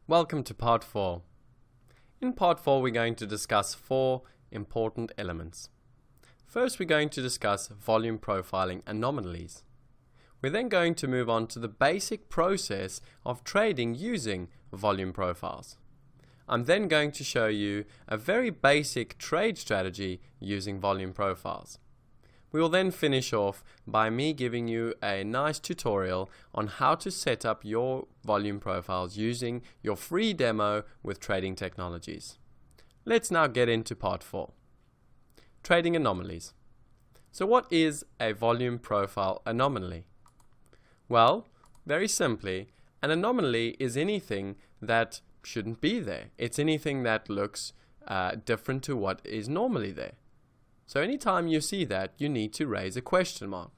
Welcome to part 4. In part 4 we're going to discuss 4 important elements. First we're going to discuss volume profiling anomalies. We're then going to move on to the basic process of trading using volume profiles. I'm then going to show you a very basic trade strategy using volume profiles. We will then finish off by me giving you a nice tutorial on how to set up your volume profiles using your free demo with Trading Technologies. Let's now get into part 4. Trading anomalies. So what is a volume profile anomaly? Well, very simply, an anomaly is anything that shouldn't be there. It's anything that looks different to what is normally there. So anytime you see that, you need to raise a question mark.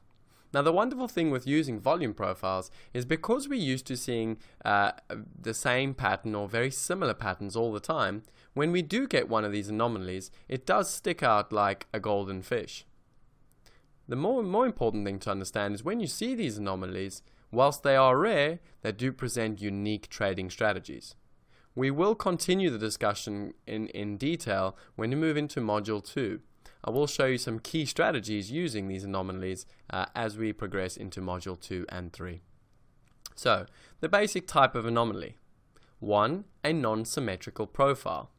Now the wonderful thing with using volume profiles is because we're used to seeing the same pattern or very similar patterns all the time, when we do get one of these anomalies, it does stick out like a golden fish. The more important thing to understand is when you see these anomalies, whilst they are rare, they do present unique trading strategies. We will continue the discussion in detail when we move into Module 2. I will show you some key strategies using these anomalies as we progress into Module 2 and 3. So, the basic type of anomaly. 1. A non-symmetrical profile.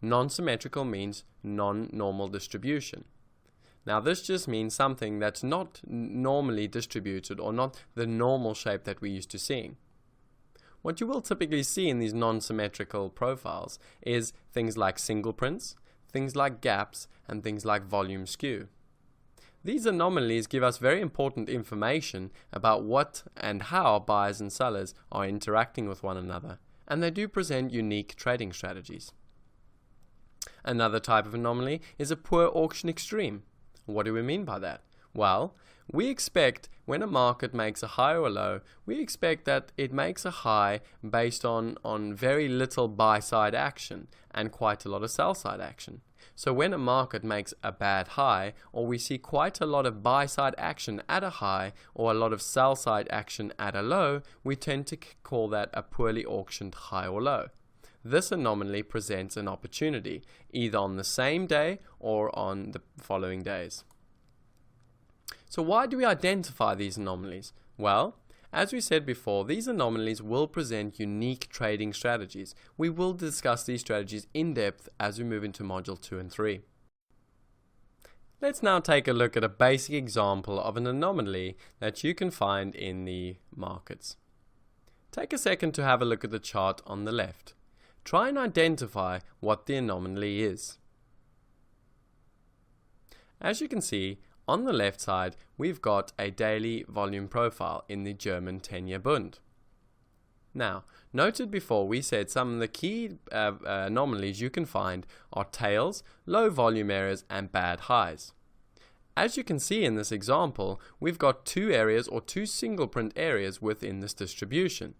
Non-symmetrical means non-normal distribution. Now this just means something that's not normally distributed or not the normal shape that we're used to seeing. What you will typically see in these non-symmetrical profiles is things like single prints, things like gaps, and things like volume skew. These anomalies give us very important information about what and how buyers and sellers are interacting with one another, and they do present unique trading strategies. Another type of anomaly is a poor auction extreme. What do we mean by that? Well, we expect when a market makes a high or a low, we expect that it makes a high based on very little buy-side action and quite a lot of sell-side action. So when a market makes a bad high, or we see quite a lot of buy-side action at a high or a lot of sell-side action at a low, we tend to call that a poorly auctioned high or low. This anomaly presents an opportunity, either on the same day or on the following days. So why do we identify these anomalies? Well, as we said before, these anomalies will present unique trading strategies. We will discuss these strategies in depth as we move into Module 2 and 3. Let's now take a look at a basic example of an anomaly that you can find in the markets. Take a second to have a look at the chart on the left. Try and identify what the anomaly is. As you can see, on the left side, we've got a daily volume profile in the German 10-year Bund. Now, noted before we said some of the key anomalies you can find are tails, low volume areas, and bad highs. As you can see in this example, we've got two areas or two single print areas within this distribution.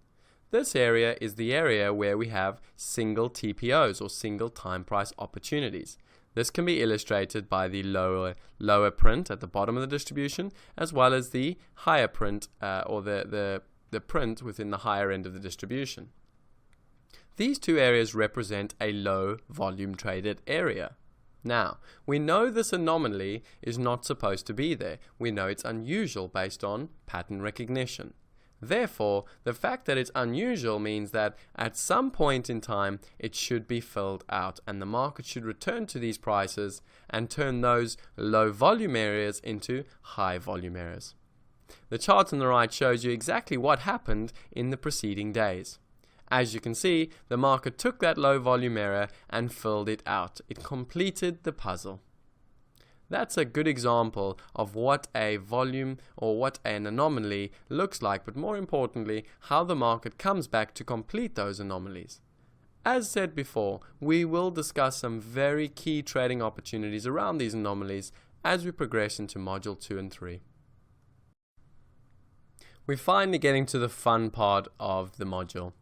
This area is the area where we have single TPOs or single time price opportunities. This can be illustrated by the lower print at the bottom of the distribution, as well as the higher print or the print within the higher end of the distribution. These two areas represent a low volume traded area. Now, we know this anomaly is not supposed to be there. We know it's unusual based on pattern recognition. Therefore, the fact that it's unusual means that at some point in time it should be filled out and the market should return to these prices and turn those low volume areas into high volume areas. The chart on the right shows you exactly what happened in the preceding days. As you can see, the market took that low volume area and filled it out. It completed the puzzle. That's a good example of what a volume or what an anomaly looks like, but more importantly, how the market comes back to complete those anomalies. As said before, we will discuss some very key trading opportunities around these anomalies as we progress into Module 2 and 3. We're finally getting to the fun part of the module.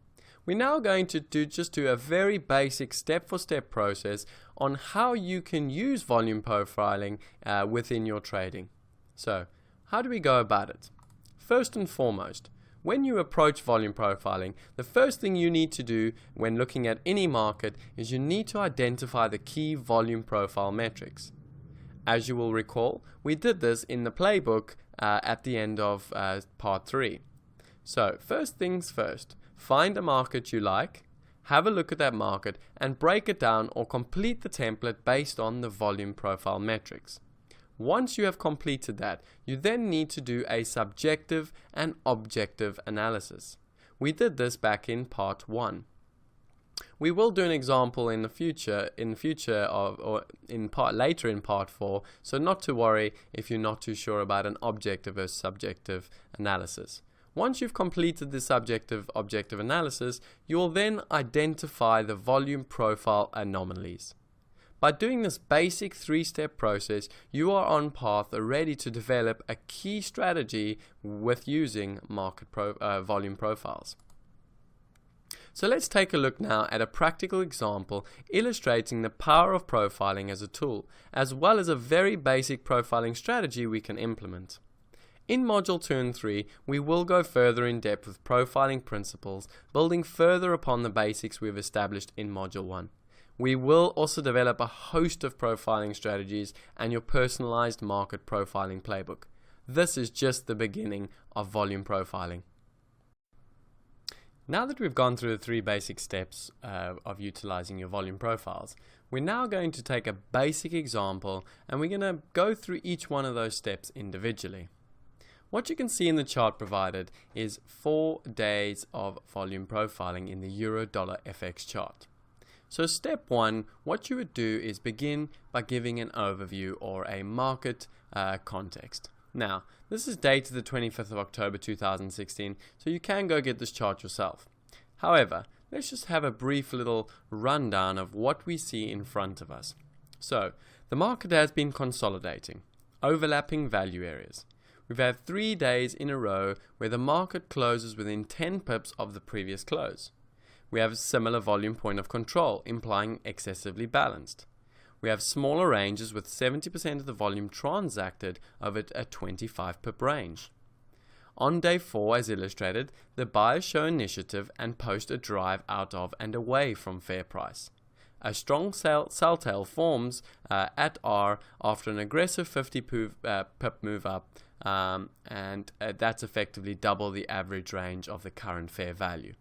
We're now going to do a very basic step-for-step process on how you can use volume profiling within your trading. So, how do we go about it? First and foremost, When you approach volume profiling, the first thing you need to do when looking at any market is you need to identify the key volume profile metrics. As you will recall, we did this in the playbook at the end of part 3. So first things first, find a market you like, have a look at that market and break it down or complete the template based on the volume profile metrics. Once you have completed that, you then need to do a subjective and objective analysis. We did this back in part 1. We will do an example in the future later in part 4, so not to worry if you're not too sure about an objective versus subjective analysis. Once you've completed the subjective-objective analysis, you will then identify the volume profile anomalies. By doing this basic 3-step process, you are on path already to develop a key strategy with using volume profiles. So let's take a look now at a practical example illustrating the power of profiling as a tool, as well as a very basic profiling strategy we can implement. In Module 2 and 3, we will go further in depth with profiling principles, building further upon the basics we've established in Module 1. We will also develop a host of profiling strategies and your personalized market profiling playbook. This is just the beginning of volume profiling. Now that we've gone through the 3 basic steps of utilizing your volume profiles, we're now going to take a basic example and we're going to go through each one of those steps individually. What you can see in the chart provided is 4 days of volume profiling in the Euro-Dollar FX chart. So step 1, what you would do is begin by giving an overview or a market context. Now, this is dated the 25th of October 2016, so you can go get this chart yourself. However, let's just have a brief little rundown of what we see in front of us. So, the market has been consolidating, overlapping value areas. We've had 3 days in a row where the market closes within 10 pips of the previous close. We have a similar volume point of control, implying excessively balanced. We have smaller ranges with 70% of the volume transacted over a 25 pip range. On day 4, as illustrated, the buyers show initiative and post a drive out of and away from fair price. A strong sell tail forms at R after an aggressive 50 pip move up, and that's effectively double the average range of the current fair value.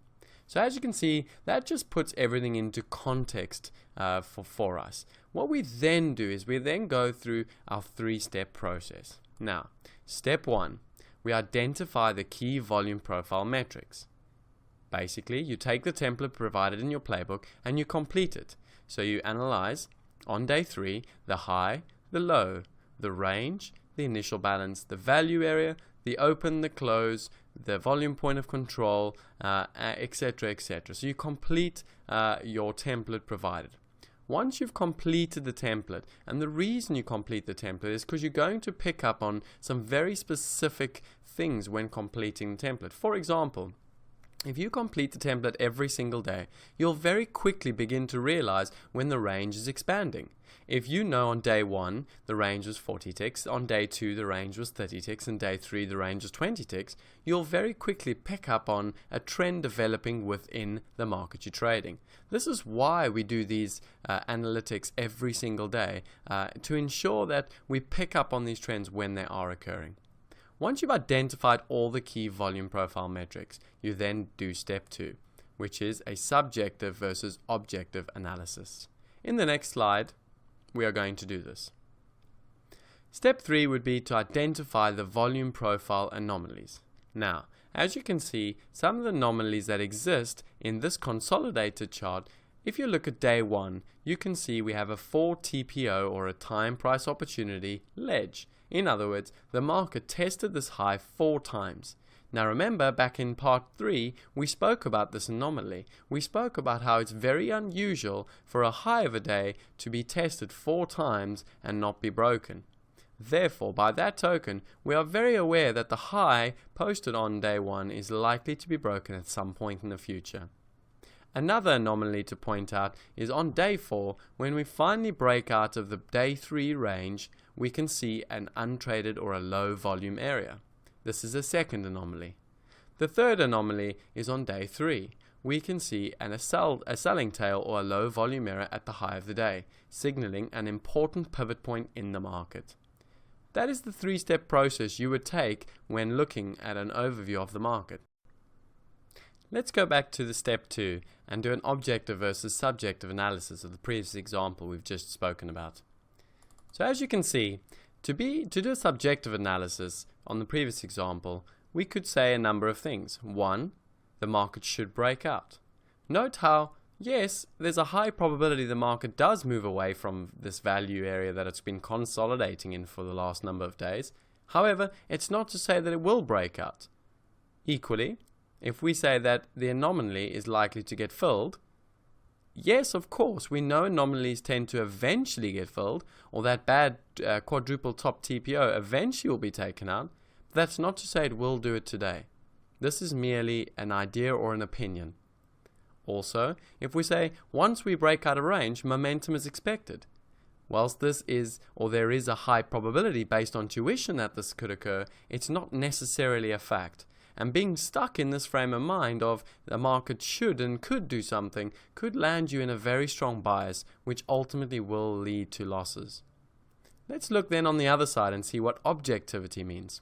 So as you can see, that just puts everything into context for us. What we then do is we then go through our 3-step process. Now, step 1, we identify the key volume profile metrics. Basically, you take the template provided in your playbook and you complete it. So you analyze on day 3 the high, the low, the range, the initial balance, the value area, the open, the close, the volume point of control, etc., etc. So you complete your template provided. Once you've completed the template, and the reason you complete the template is because you're going to pick up on some very specific things when completing the template. For example, if you complete the template every single day, you'll very quickly begin to realize when the range is expanding. If you know on day 1 the range was 40 ticks, on day 2 the range was 30 ticks, and day 3 the range was 20 ticks, you'll very quickly pick up on a trend developing within the market you're trading. This is why we do these analytics every single day, to ensure that we pick up on these trends when they are occurring. Once you've identified all the key volume profile metrics, you then do step 2, which is a subjective versus objective analysis. In the next slide, we are going to do this. Step 3 would be to identify the volume profile anomalies. Now, as you can see, some of the anomalies that exist in this consolidated chart, if you look at day 1, you can see we have a 4 TPO or a time price opportunity ledge. In other words, the market tested this high 4 times. Now remember, back in part 3, we spoke about this anomaly. We spoke about how it's very unusual for a high of a day to be tested 4 times and not be broken. Therefore, by that token, we are very aware that the high posted on day 1 is likely to be broken at some point in the future. Another anomaly to point out is on day 4, when we finally break out of the day 3 range, we can see an untraded or a low volume area. This is a second anomaly. The third anomaly is on day 3. We can see a selling tail or a low volume area at the high of the day, signaling an important pivot point in the market. That is the 3-step process you would take when looking at an overview of the market. Let's go back to the step 2 and do an objective versus subjective analysis of the previous example we've just spoken about. So as you can see, to do a subjective analysis on the previous example, we could say a number of things. 1, the market should break out. Note how, yes, there's a high probability the market does move away from this value area that it's been consolidating in for the last number of days. However, it's not to say that it will break out. Equally, if we say that the anomaly is likely to get filled, yes, of course, we know anomalies tend to eventually get filled, or that bad quadruple top TPO eventually will be taken out. But that's not to say it will do it today. This is merely an idea or an opinion. Also, if we say once we break out of range, momentum is expected. Whilst this is, or there is a high probability based on tuition that this could occur, it's not necessarily a fact. And being stuck in this frame of mind of the market should and could do something could land you in a very strong bias, which ultimately will lead to losses. Let's look then on the other side and see what objectivity means.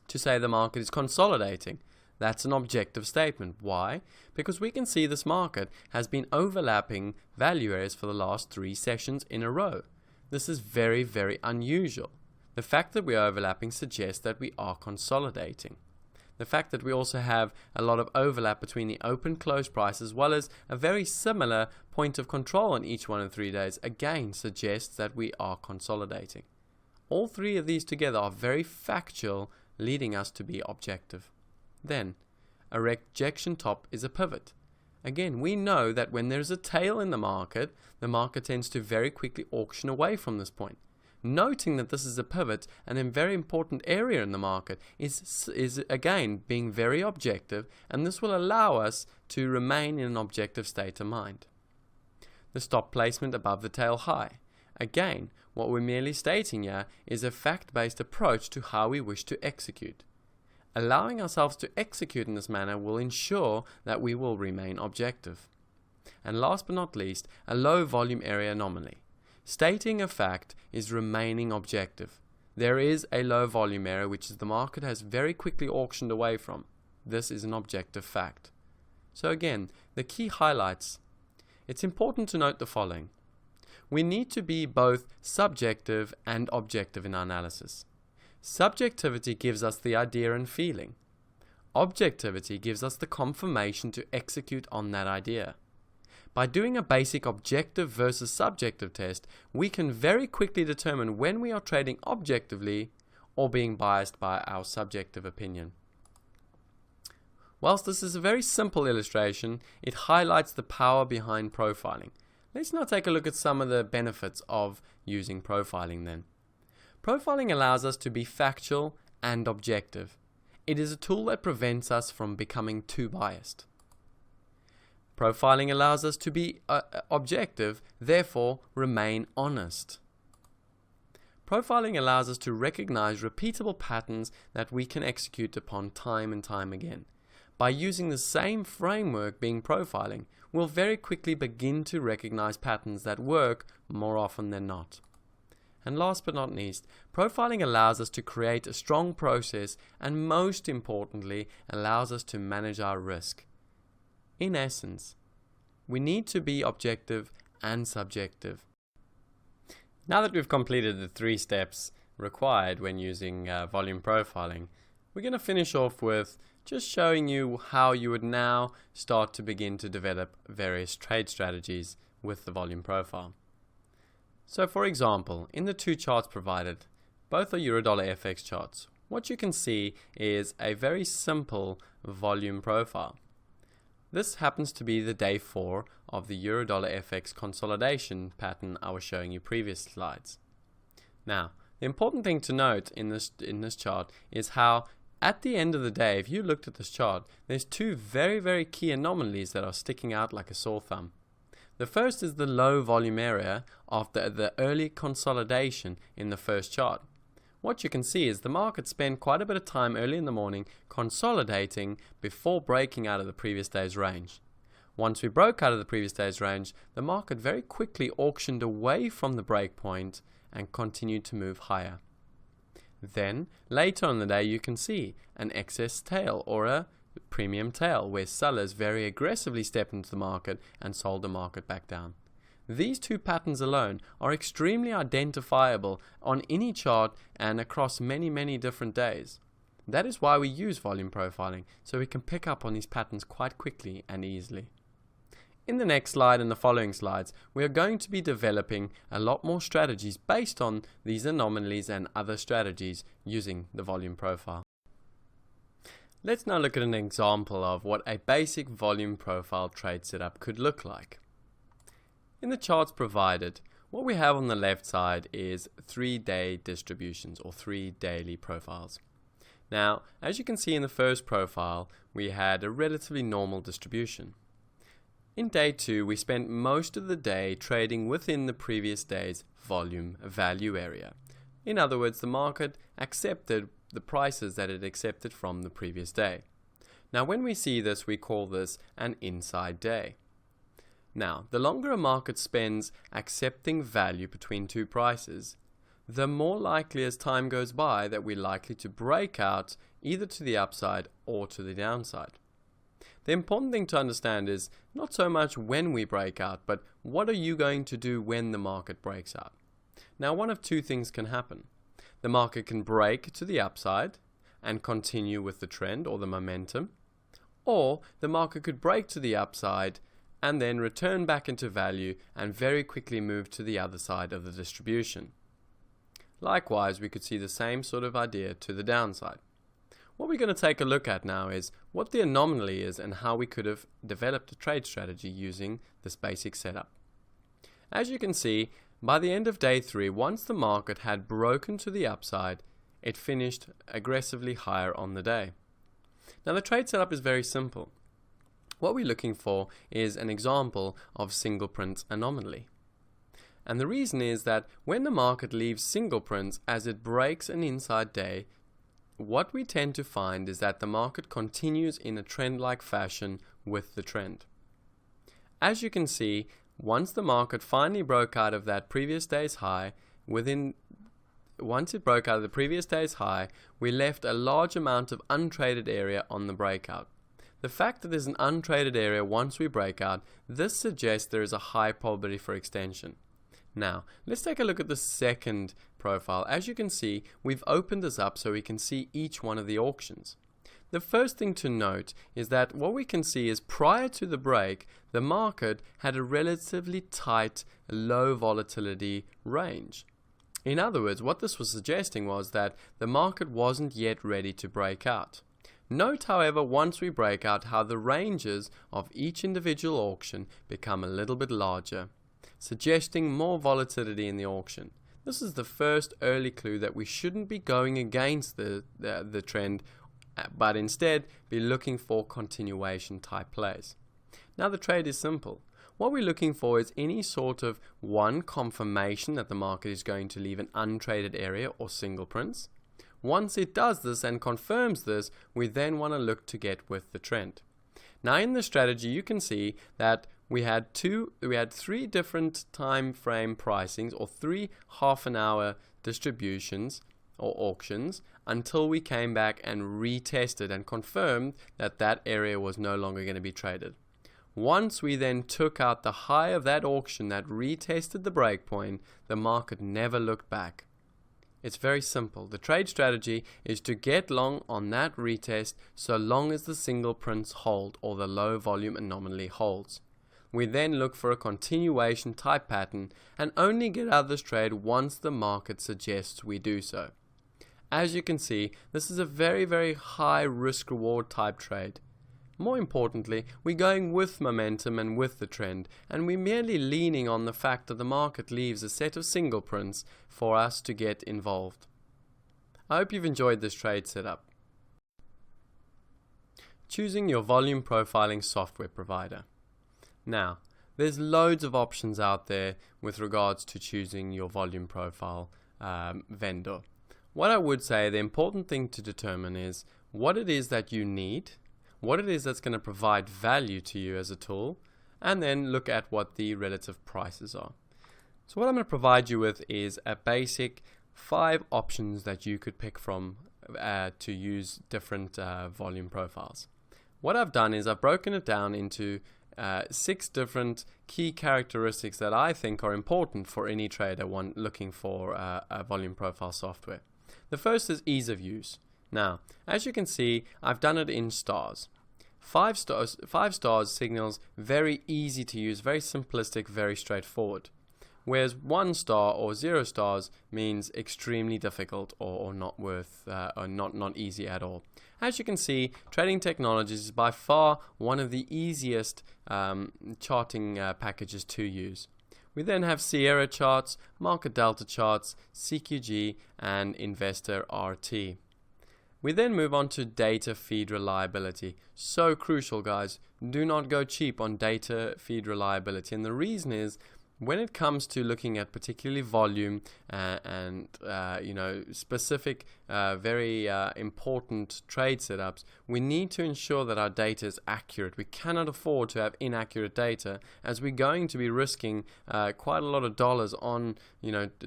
To say the market is consolidating, that's an objective statement. Why? Because we can see this market has been overlapping value areas for the last 3 sessions in a row. This is very, very unusual. The fact that we are overlapping suggests that we are consolidating. The fact that we also have a lot of overlap between the open-close price as well as a very similar point of control on each one of 3 days again suggests that we are consolidating. All 3 of these together are very factual, leading us to be objective. Then, a rejection top is a pivot. Again, we know that when there's a tail in the market tends to very quickly auction away from this point. Noting that this is a pivot and a very important area in the market is again being very objective, and this will allow us to remain in an objective state of mind. The stop placement above the tail high. Again, what we're merely stating here is a fact-based approach to how we wish to execute. Allowing ourselves to execute in this manner will ensure that we will remain objective. And last but not least, a low volume area anomaly. Stating a fact is remaining objective. There is a low volume area which the market has very quickly auctioned away from. This is an objective fact. So again, the key highlights. It's important to note the following. We need to be both subjective and objective in our analysis. Subjectivity gives us the idea and feeling. Objectivity gives us the confirmation to execute on that idea. By doing a basic objective versus subjective test, we can very quickly determine when we are trading objectively or being biased by our subjective opinion. Whilst this is a very simple illustration, it highlights the power behind profiling. Let's now take a look at some of the benefits of using profiling then. Profiling allows us to be factual and objective. It is a tool that prevents us from becoming too biased. Profiling allows us to be objective, therefore remain honest. Profiling allows us to recognize repeatable patterns that we can execute upon time and time again. By using the same framework being profiling, we'll very quickly begin to recognize patterns that work more often than not. And last but not least, profiling allows us to create a strong process and most importantly, allows us to manage our risk. In essence, we need to be objective and subjective. Now that we've completed the 3 steps required when using volume profiling, we're going to finish off with just showing you how you would now start to begin to develop various trade strategies with the volume profile. So for example, in the 2 charts provided, both are Eurodollar FX charts. What you can see is a very simple volume profile. This happens to be the day 4 of the Eurodollar FX consolidation pattern I was showing you previous slides. Now, the important thing to note in this chart is how at the end of the day, if you looked at this chart, there's 2 very, very key anomalies that are sticking out like a sore thumb. The first is the low volume area after the early consolidation in the first chart. what you can see is the market spent quite a bit of time early in the morning consolidating before breaking out of the previous day's range. Once we broke out of the previous day's range, the market very quickly auctioned away from the break point and continued to move higher. Then, later on in the day, you can see an excess tail or a premium tail where sellers very aggressively stepped into the market and sold the market back down. These two patterns alone are extremely identifiable on any chart and across many different days. That is why we use volume profiling, so we can pick up on these patterns quite quickly and easily. In the next slide and the following slides, we are going to be developing a lot more strategies based on these anomalies and other strategies using the volume profile. Let's now look at an example of what a basic volume profile trade setup could look like. In the charts provided, what we have on the left side is 3-day distributions or 3 daily profiles. Now, as you can see in the first profile, we had a relatively normal distribution. In day 2, we spent most of the day trading within the previous day's volume value area. In other words, the market accepted the prices that it accepted from the previous day. Now, when we see this, we call this an inside day. Now, the longer a market spends accepting value between two prices, the more likely as time goes by that we're likely to break out either to the upside or to the downside. The important thing to understand is not so much when we break out, but what are you going to do when the market breaks out? Now, one of two things can happen. The market can break to the upside and continue with the trend or the momentum, or the market could break to the upside and then return back into value and very quickly move to the other side of the distribution. Likewise, we could see the same sort of idea to the downside. What we're going to take a look at now is what the anomaly is and how we could have developed a trade strategy using this basic setup. As you can see, by the end of day 3, once the market had broken to the upside, it finished aggressively higher on the day. Now, the trade setup is very simple. What we're looking for is an example of single print anomaly. And the reason is that when the market leaves single prints as it breaks an inside day, what we tend to find is that the market continues in a trend-like fashion with the trend. As you can see, once the market finally broke out of that previous day's high, once it broke out of the previous day's high, we left a large amount of untraded area on the breakout. The fact that there's an untraded area once we break out, this suggests there is a high probability for extension. Now, let's take a look at the second profile. As you can see, we've opened this up so we can see each one of the auctions. The first thing to note is that what we can see is prior to the break, the market had a relatively tight, low volatility range. In other words, what this was suggesting was that the market wasn't yet ready to break out. Note, however, once we break out, how the ranges of each individual auction become a little bit larger, suggesting more volatility in the auction. This is the first early clue that we shouldn't be going against the trend, but instead be looking for continuation type plays. Now, the trade is simple. What we're looking for is any sort of confirmation that the market is going to leave an untraded area or single prints. Once it does this and confirms this, we then want to look to get with the trend. Now, in the strategy, you can see that we had 3 different time frame pricings or 3 half-an-hour distributions or auctions until we came back and retested and confirmed that that area was no longer going to be traded. Once we then took out the high of that auction that retested the breakpoint, the market never looked back. It's very simple. The trade strategy is to get long on that retest so long as the single prints hold or the low volume anomaly holds. We then look for a continuation type pattern and only get out of this trade once the market suggests we do so. As you can see, this is a very high risk reward type trade. More importantly, we're going with momentum and with the trend, and we're merely leaning on the fact that the market leaves a set of single prints for us to get involved. I hope you've enjoyed this trade setup. Choosing your volume profiling software provider. Now, there's loads of options out there with regards to choosing your volume profile vendor. What I would say, the important thing to determine is what it is that you need, what it is that's going to provide value to you as a tool, and then look at what the relative prices are. So what I'm going to provide you with is a basic 5 options that you could pick from to use different volume profiles. What I've done is I've broken it down into 6 different key characteristics that I think are important for any trader looking for a volume profile software. The first is ease of use. Now, as you can see, I've done it in stars. 5 stars signals very easy to use, very simplistic, very straightforward. Whereas 1 star or 0 stars means extremely difficult or not worth or not easy at all. As you can see, Trading Technologies is by far one of the easiest charting packages to use. We then have Sierra charts, Market Delta charts, CQG, and Investor RT. We then move on to data feed reliability. So crucial, guys. Do not go cheap on data feed reliability. And the reason is, when it comes to looking at particularly volume and specific very important trade setups, we need to ensure that our data is accurate. We cannot afford to have inaccurate data, as we're going to be risking quite a lot of dollars on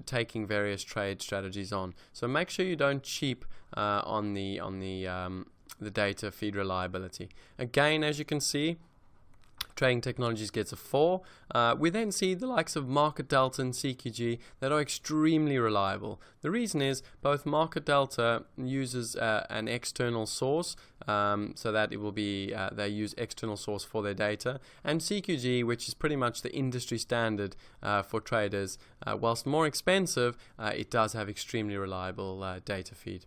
taking various trade strategies on. So make sure you don't cheap on the data feed reliability. Again, as you can see, Trading Technologies gets a 4. We then see the likes of Market Delta and CQG that are extremely reliable. The reason is both Market Delta uses an external source, so that it will be they use external source for their data, and CQG, which is pretty much the industry standard for traders, whilst more expensive, it does have extremely reliable data feed.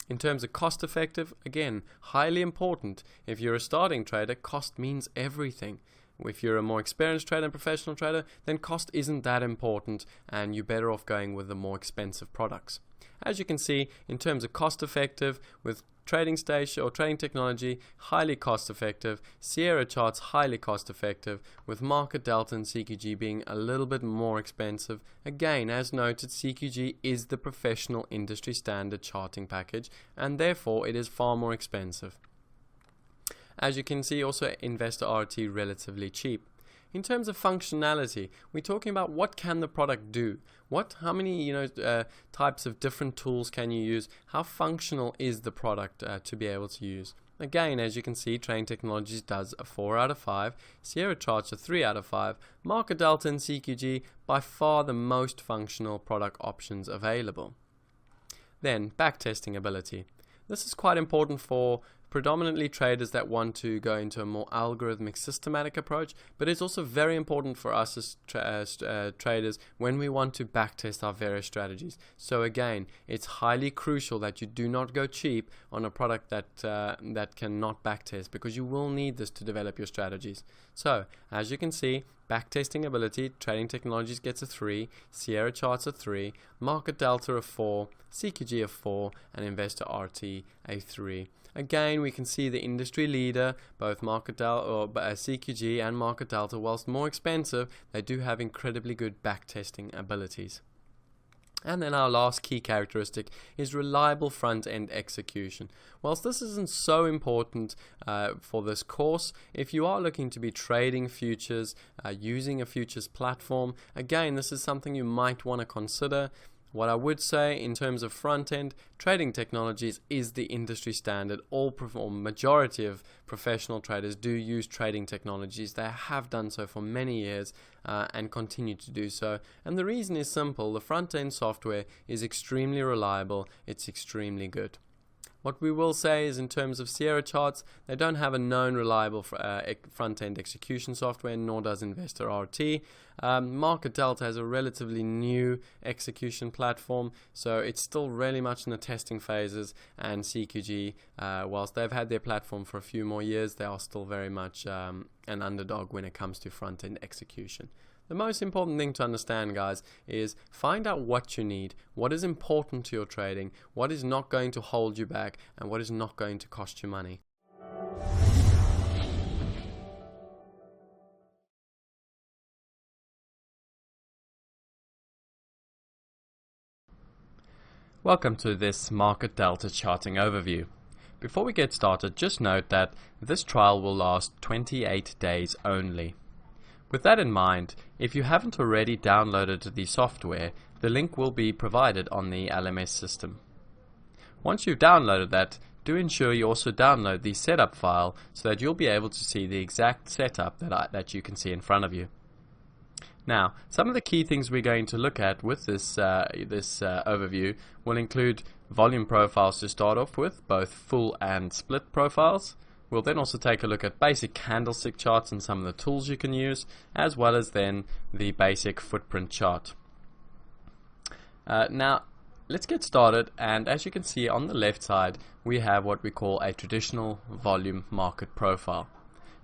In terms of cost effective, again, highly important. If you're a starting trader, cost means everything. If you're a more experienced trader and professional trader, then cost isn't that important and you're better off going with the more expensive products. As you can see, in terms of cost effective, with Trading Station or Trading Technology, highly cost effective. Sierra charts, highly cost effective, with Market Delta and CQG being a little bit more expensive. Again, as noted, CQG is the professional industry standard charting package, and therefore it is far more expensive. As you can see, also Investor RT relatively cheap. In terms of functionality, we're talking about what can the product do? How many types of different tools can you use? How functional is the product to be able to use? Again, as you can see, Trading Technologies does a 4 out of 5. Sierra charts a 3 out of 5. Market Delta and CQG, by far the most functional product options available. Then, backtesting ability. This is quite important for predominantly traders that want to go into a more algorithmic, systematic approach, but it's also very important for us as traders when we want to backtest our various strategies. So again, it's highly crucial that you do not go cheap on a product that cannot backtest, because you will need this to develop your strategies. So, as you can see, backtesting ability, Trading Technologies gets a 3, Sierra charts a 3, Market Delta a 4, CQG a 4, and Investor RT a 3. Again, we can see the industry leader, both Market Delta or CQG and Market Delta, whilst more expensive, they do have incredibly good backtesting abilities. And then our last key characteristic is reliable front-end execution. Whilst this isn't so important for this course, if you are looking to be trading futures, using a futures platform, again, this is something you might want to consider. What I would say in terms of front-end, Trading Technologies is the industry standard. Majority of professional traders do use Trading Technologies. They have done so for many years and continue to do so. And the reason is simple. The front-end software is extremely reliable. It's extremely good. What we will say is, in terms of Sierra charts, they don't have a known reliable front-end execution software, nor does Investor RT. Market Delta has a relatively new execution platform, so it's still really much in the testing phases, and CQG, whilst they've had their platform for a few more years, they are still very much an underdog when it comes to front-end execution. The most important thing to understand, guys, is find out what you need, what is important to your trading, what is not going to hold you back, and what is not going to cost you money. Welcome to this market delta charting overview. Before we get started, just note that this trial will last 28 days only. With that in mind, if you haven't already downloaded the software, the link will be provided on the LMS system. Once you've downloaded that, do ensure you also download the setup file so that you'll be able to see the exact setup that you can see in front of you. Now, some of the key things we're going to look at with this overview will include volume profiles to start off with, both full and split profiles. We'll then also take a look at basic candlestick charts and some of the tools you can use, as well as then the basic footprint chart. Now, let's get started, and as you can see on the left side, we have what we call a traditional volume market profile.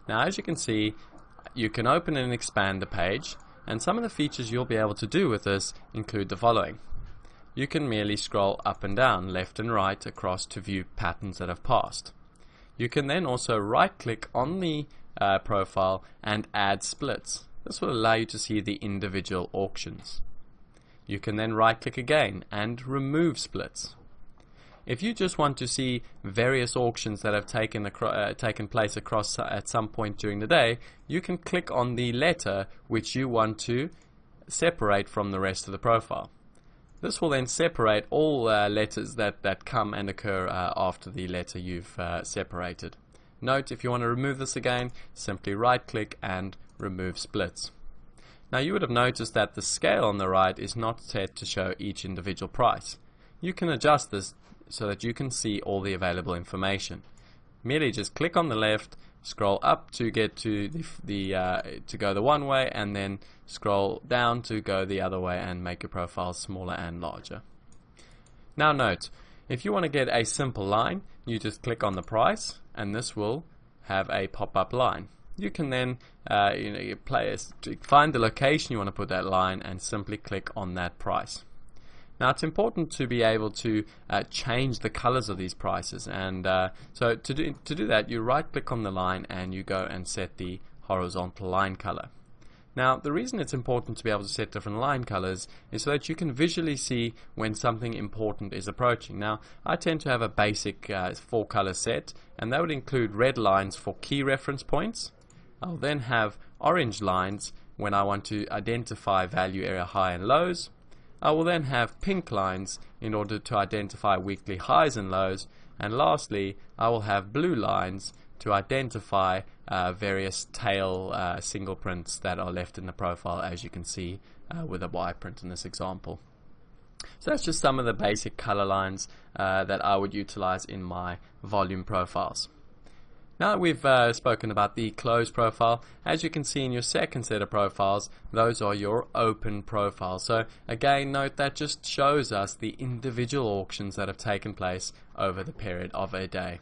Now, as you can see, you can open and expand the page, and some of the features you'll be able to do with this include the following. You can merely scroll up and down, left and right across to view patterns that have passed. You can then also right-click on the profile and add splits. This will allow you to see the individual auctions. You can then right-click again and remove splits. If you just want to see various auctions that have taken place across at some point during the day, you can click on the letter which you want to separate from the rest of the profile. This will then separate all letters that come and occur after the letter you've separated. Note, if you want to remove this again, simply right-click and remove splits. Now, you would have noticed that the scale on the right is not set to show each individual price. You can adjust this so that you can see all the available information. Merely just click on the left, scroll up to get to to go the one way, and then scroll down to go the other way and make your profile smaller and larger. Now note, if you want to get a simple line, you just click on the price and this will have a pop-up line. You can then find the location you want to put that line and simply click on that price. Now, it's important to be able to change the colors of these prices, and so to do that, you right-click on the line and you go and set the horizontal line color. Now, the reason it's important to be able to set different line colors is so that you can visually see when something important is approaching. Now, I tend to have a basic 4-color set, and that would include red lines for key reference points. I'll then have orange lines when I want to identify value area high and lows. I will then have pink lines in order to identify weekly highs and lows, and lastly I will have blue lines to identify various tail single prints that are left in the profile, as you can see with a Y print in this example. So that's just some of the basic color lines that I would utilize in my volume profiles. Now that we've spoken about the closed profile, as you can see in your second set of profiles, those are your open profiles. So again, note that just shows us the individual auctions that have taken place over the period of a day.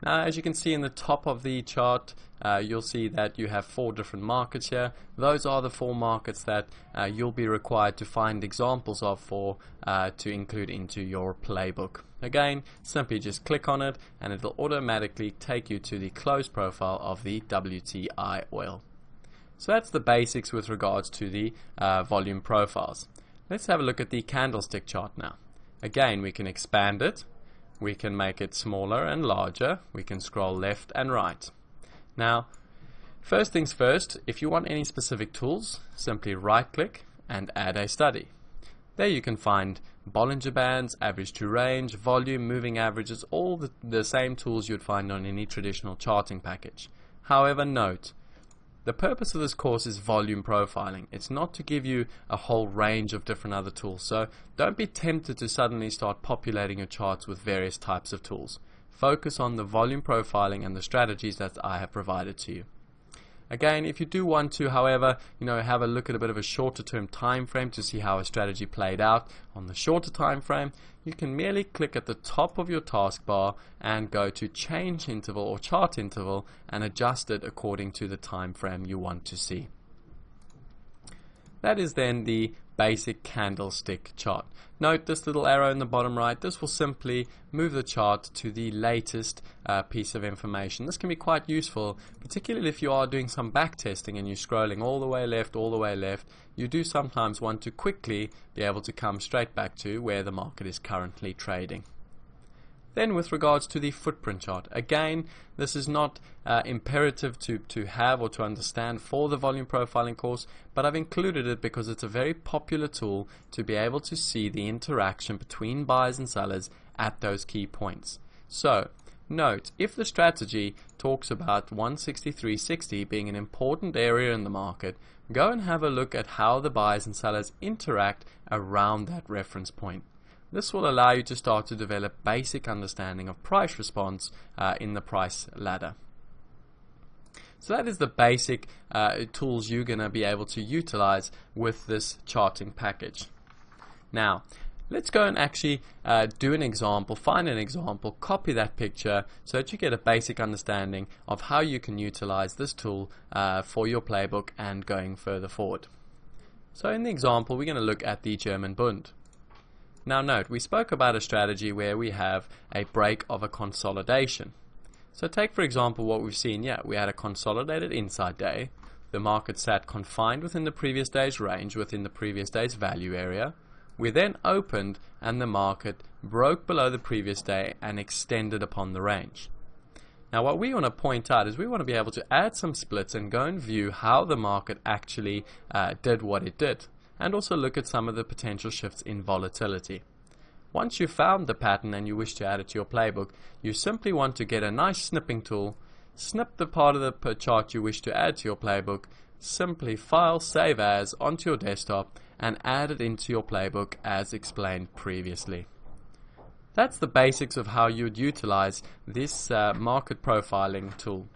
Now, as you can see in the top of the chart, you'll see that you have 4 different markets here. Those are the 4 markets that you'll be required to find examples of to include into your playbook. Again, simply just click on it and it'll automatically take you to the closed profile of the WTI oil. So that's the basics with regards to the volume profiles. Let's have a look at the candlestick chart now. Again, we can expand it. We can make it smaller and larger. We can scroll left and right. Now, first things first, if you want any specific tools, simply right-click and add a study. There you can find Bollinger Bands, average to range, volume, moving averages, all the same tools you'd find on any traditional charting package. However, note, the purpose of this course is volume profiling. It's not to give you a whole range of different other tools, so don't be tempted to suddenly start populating your charts with various types of tools. Focus on the volume profiling and the strategies that I have provided to you. Again, if you do want to, however, have a look at a bit of a shorter term time frame to see how a strategy played out on the shorter time frame, you can merely click at the top of your taskbar and go to change interval or chart interval and adjust it according to the time frame you want to see. That is then the basic candlestick chart. Note this little arrow in the bottom right. This will simply move the chart to the latest piece of information. This can be quite useful, particularly if you are doing some back testing and you're scrolling all the way left. You do sometimes want to quickly be able to come straight back to where the market is currently trading. Then with regards to the footprint chart, again, this is not imperative to have or to understand for the volume profiling course, but I've included it because it's a very popular tool to be able to see the interaction between buyers and sellers at those key points. So, note, if the strategy talks about 163.60 being an important area in the market, go and have a look at how the buyers and sellers interact around that reference point. This will allow you to start to develop basic understanding of price response in the price ladder. So that is the basic tools you're going to be able to utilize with this charting package. Now, let's go and actually do an example, find an example, copy that picture so that you get a basic understanding of how you can utilize this tool for your playbook and going further forward. So in the example, we're going to look at the German Bund. Now note, we spoke about a strategy where we have a break of a consolidation. So take for example what we've seen here. We had a consolidated inside day. The market sat confined within the previous day's range, within the previous day's value area. We then opened and the market broke below the previous day and extended upon the range. Now what we want to point out is we want to be able to add some splits and go and view how the market actually did what it did, and also look at some of the potential shifts in volatility. Once you've found the pattern and you wish to add it to your playbook, you simply want to get a nice snipping tool, snip the part of the chart you wish to add to your playbook, simply file Save As onto your desktop and add it into your playbook as explained previously. That's the basics of how you'd utilize this market profiling tool.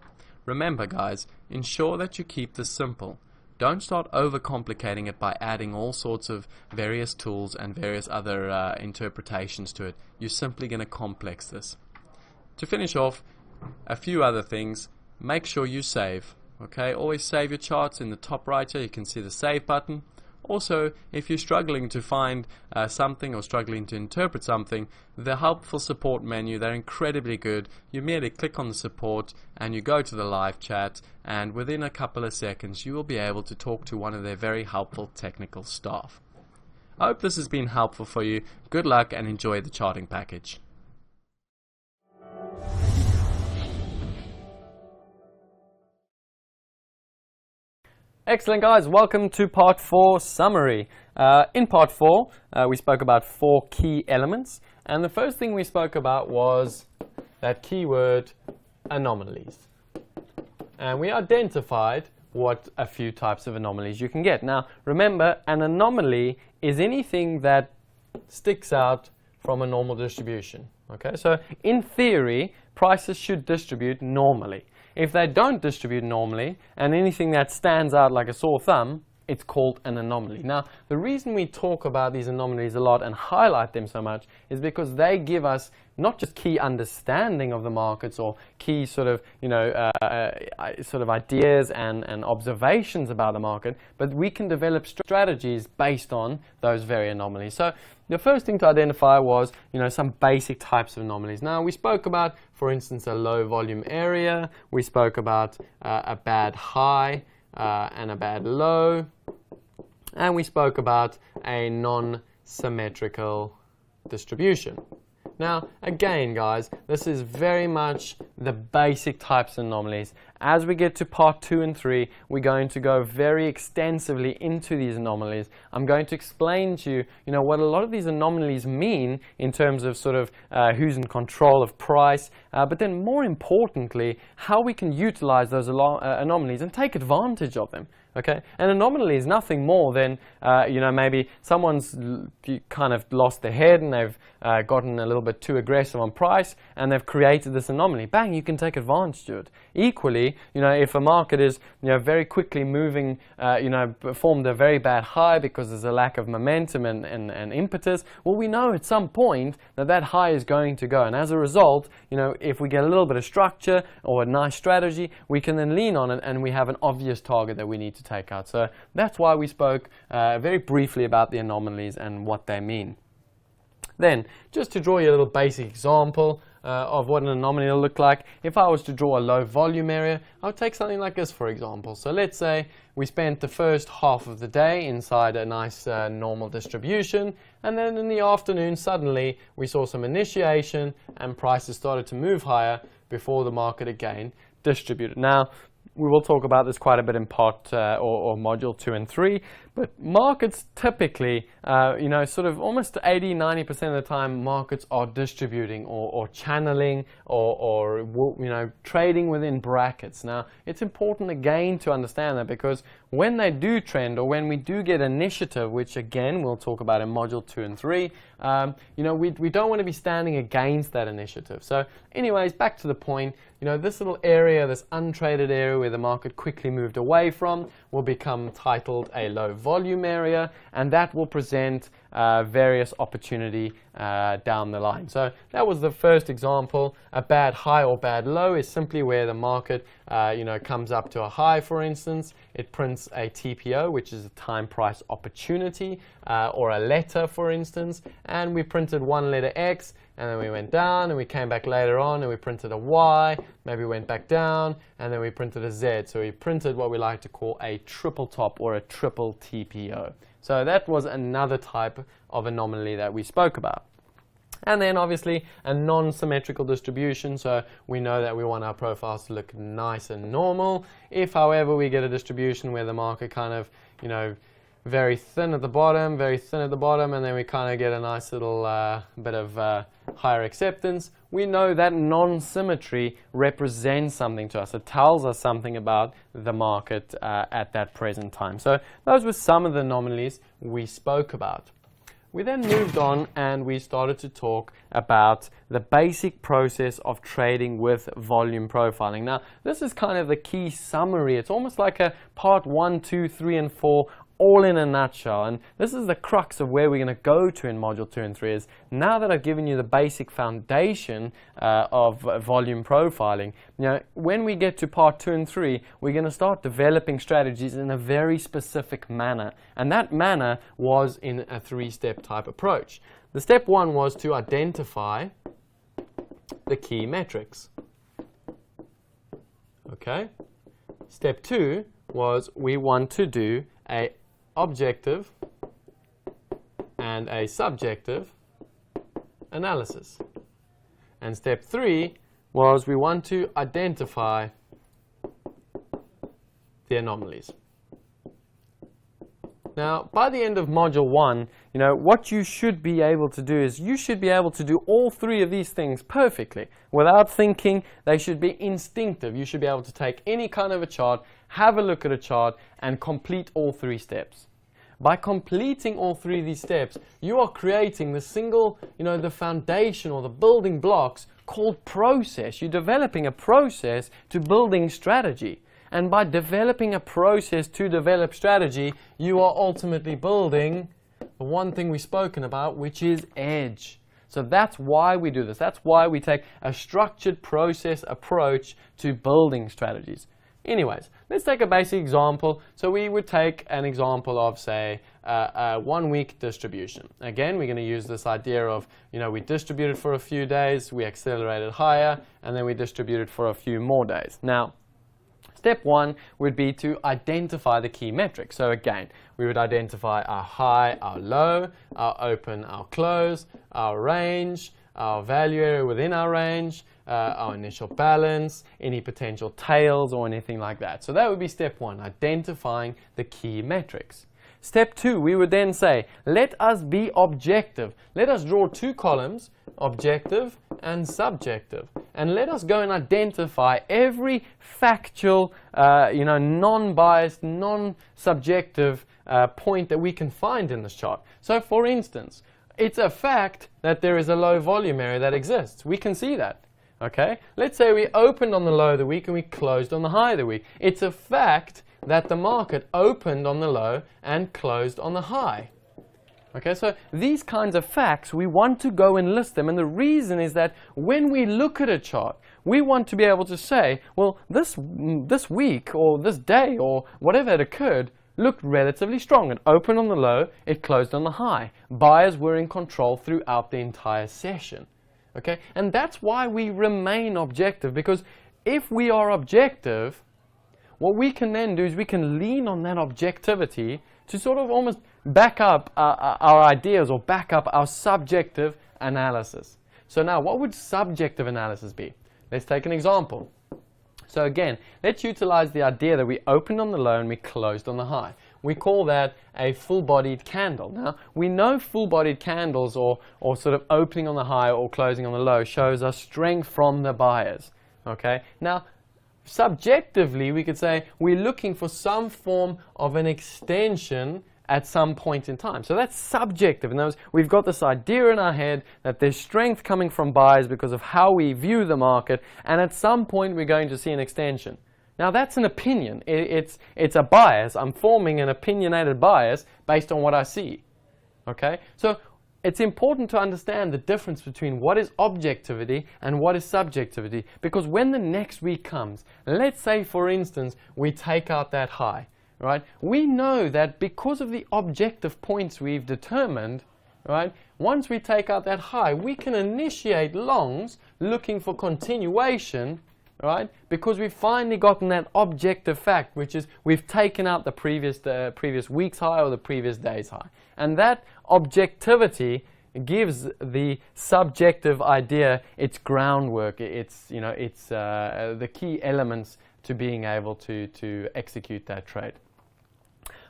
Remember guys, ensure that you keep this simple. Don't start overcomplicating it by adding all sorts of various tools and various other interpretations to it. You're simply going to complex this. To finish off, a few other things. Make sure you save. Okay, always save your charts. In the top right here you can see the save button. Also, if you're struggling to find something or struggling to interpret something, the helpful support menu, they're incredibly good. You merely click on the support and you go to the live chat, and within a couple of seconds you will be able to talk to one of their very helpful technical staff. I hope this has been helpful for you. Good luck and enjoy the charting package. Excellent guys, welcome to part 4 summary. In part 4 we spoke about 4 key elements, and the first thing we spoke about was that keyword anomalies, and we identified what a few types of anomalies you can get. Now remember, an anomaly is anything that sticks out from a normal distribution. Okay, so in theory prices should distribute normally. If they don't distribute normally, and anything that stands out like a sore thumb, it's called an anomaly. Now, the reason we talk about these anomalies a lot and highlight them so much is because they give us not just key understanding of the markets or key sort of, sort of ideas and observations about the market, but we can develop strategies based on those very anomalies. So the first thing to identify was, some basic types of anomalies. Now, we spoke about, for instance, a low volume area. We spoke about a bad high and a bad low. And we spoke about a non-symmetrical distribution. Now, again, guys, this is very much the basic types of anomalies. As we get to part 2 and 3, we're going to go very extensively into these anomalies. I'm going to explain to you, what a lot of these anomalies mean in terms of sort of who's in control of price, but then more importantly, how we can utilize those anomalies and take advantage of them. Okay, an anomaly is nothing more than, maybe someone's kind of lost their head and they've gotten a little bit too aggressive on price and they've created this anomaly. Bang, you can take advantage of it. Equally, quickly, if a market is, very quickly moving, formed a very bad high because there's a lack of momentum and impetus, well, we know at some point that high is going to go. And as a result, if we get a little bit of structure or a nice strategy, we can then lean on it and we have an obvious target that we need to take out. So that's why we spoke very briefly about the anomalies and what they mean. Then, just to draw you a little basic example of what an anomaly will look like, if I was to draw a low volume area, I would take something like this, for example. So let's say we spent the first half of the day inside a nice normal distribution, and then in the afternoon suddenly we saw some initiation and prices started to move higher before the market again distributed. Now, we will talk about this quite a bit in part or module 2 and 3, but markets typically, sort of almost 80-90% of the time, markets are distributing or channeling or trading within brackets. Now, it's important again to understand that, because when they do trend or when we do get initiative, which again we'll talk about in module 2 and 3, we don't want to be standing against that initiative. So anyways, back to the point, this little area, this untraded area where the market quickly moved away from, will become titled a low volume area, and that will present various opportunity down the line. So that was the first example. A bad high or bad low is simply where the market comes up to a high, for instance. It prints a TPO, which is a time price opportunity, or a letter, for instance, and we printed one letter X, and then we went down and we came back later on and we printed a Y, maybe went back down, and then we printed a Z. So we printed what we like to call a triple top or a triple TPO. So that was another type of anomaly that we spoke about. And then obviously a non-symmetrical distribution, so we know that we want our profiles to look nice and normal. If, however, we get a distribution where the market kind of, very thin at the bottom, and then we kind of get a nice little bit of higher acceptance, we know that non-symmetry represents something to us. It tells us something about the market at that present time. So those were some of the anomalies we spoke about. We then moved on and we started to talk about the basic process of trading with volume profiling. Now, this is kind of the key summary. It's almost like a part 1, 2, 3, and 4 all in a nutshell, and this is the crux of where we're going to go to in module 2 and 3. Is now that I've given you the basic foundation of volume profiling, when we get to part 2 and 3, we're going to start developing strategies in a very specific manner, and that manner was in a 3-step type approach. The step 1 was to identify the key metrics. Okay. Step 2 was we want to do a objective and a subjective analysis. And step 3 was we want to identify the anomalies. Now, by the end of module 1, what you should be able to do is you should be able to do all 3 of these things perfectly. Without thinking, they should be instinctive. You should be able to take any kind of a chart, have a look at a chart, and complete all 3 steps. By completing all 3 of these steps, you are creating the single, the foundation or the building blocks called process. You're developing a process to building strategy. And by developing a process to develop strategy, you are ultimately building the one thing we've spoken about, which is edge. So that's why we do this. That's why we take a structured process approach to building strategies. Anyways, let's take a basic example. So we would take an example of, say, a 1-week distribution. Again, we're going to use this idea of, we distributed for a few days, we accelerated higher, and then we distributed for a few more days. Now, step 1 would be to identify the key metrics. So again, we would identify our high, our low, our open, our close, our range, our value area within our range, our initial balance, any potential tails or anything like that. So that would be step 1, identifying the key metrics. Step 2, we would then say, let us be objective. Let us draw 2 columns, objective and subjective. And let us go and identify every factual, non-biased, non-subjective point that we can find in this chart. So for instance, it's a fact that there is a low volume area that exists. We can see that. Okay, let's say we opened on the low of the week and we closed on the high of the week. It's a fact that the market opened on the low and closed on the high. Okay, so these kinds of facts, we want to go and list them, and the reason is that when we look at a chart, we want to be able to say, well, this week or this day or whatever had occurred looked relatively strong. It opened on the low, it closed on the high. Buyers were in control throughout the entire session. Okay, and that's why we remain objective, because if we are objective, what we can then do is we can lean on that objectivity to sort of almost back up our ideas or back up our subjective analysis. So now, what would subjective analysis be? Let's take an example. So again, let's utilize the idea that we opened on the low and we closed on the high. We call that a full-bodied candle. Now, we know full-bodied candles or sort of opening on the high or closing on the low shows us strength from the buyers. Okay? Now, subjectively, we could say we're looking for some form of an extension at some point in time. So that's subjective. In other words, we've got this idea in our head that there's strength coming from buyers because of how we view the market, and at some point we're going to see an extension. Now that's an opinion. It's a bias. I'm forming an opinionated bias based on what I see. Okay? So it's important to understand the difference between what is objectivity and what is subjectivity, because when the next week comes, let's say for instance we take out that high, right? We know that because of the objective points we've determined, right, once we take out that high, we can initiate longs looking for continuation, right, because we've finally gotten that objective fact, which is we've taken out the previous week's high or the previous day's high. And that objectivity gives the subjective idea its groundwork, its the key elements to being able to execute that trade.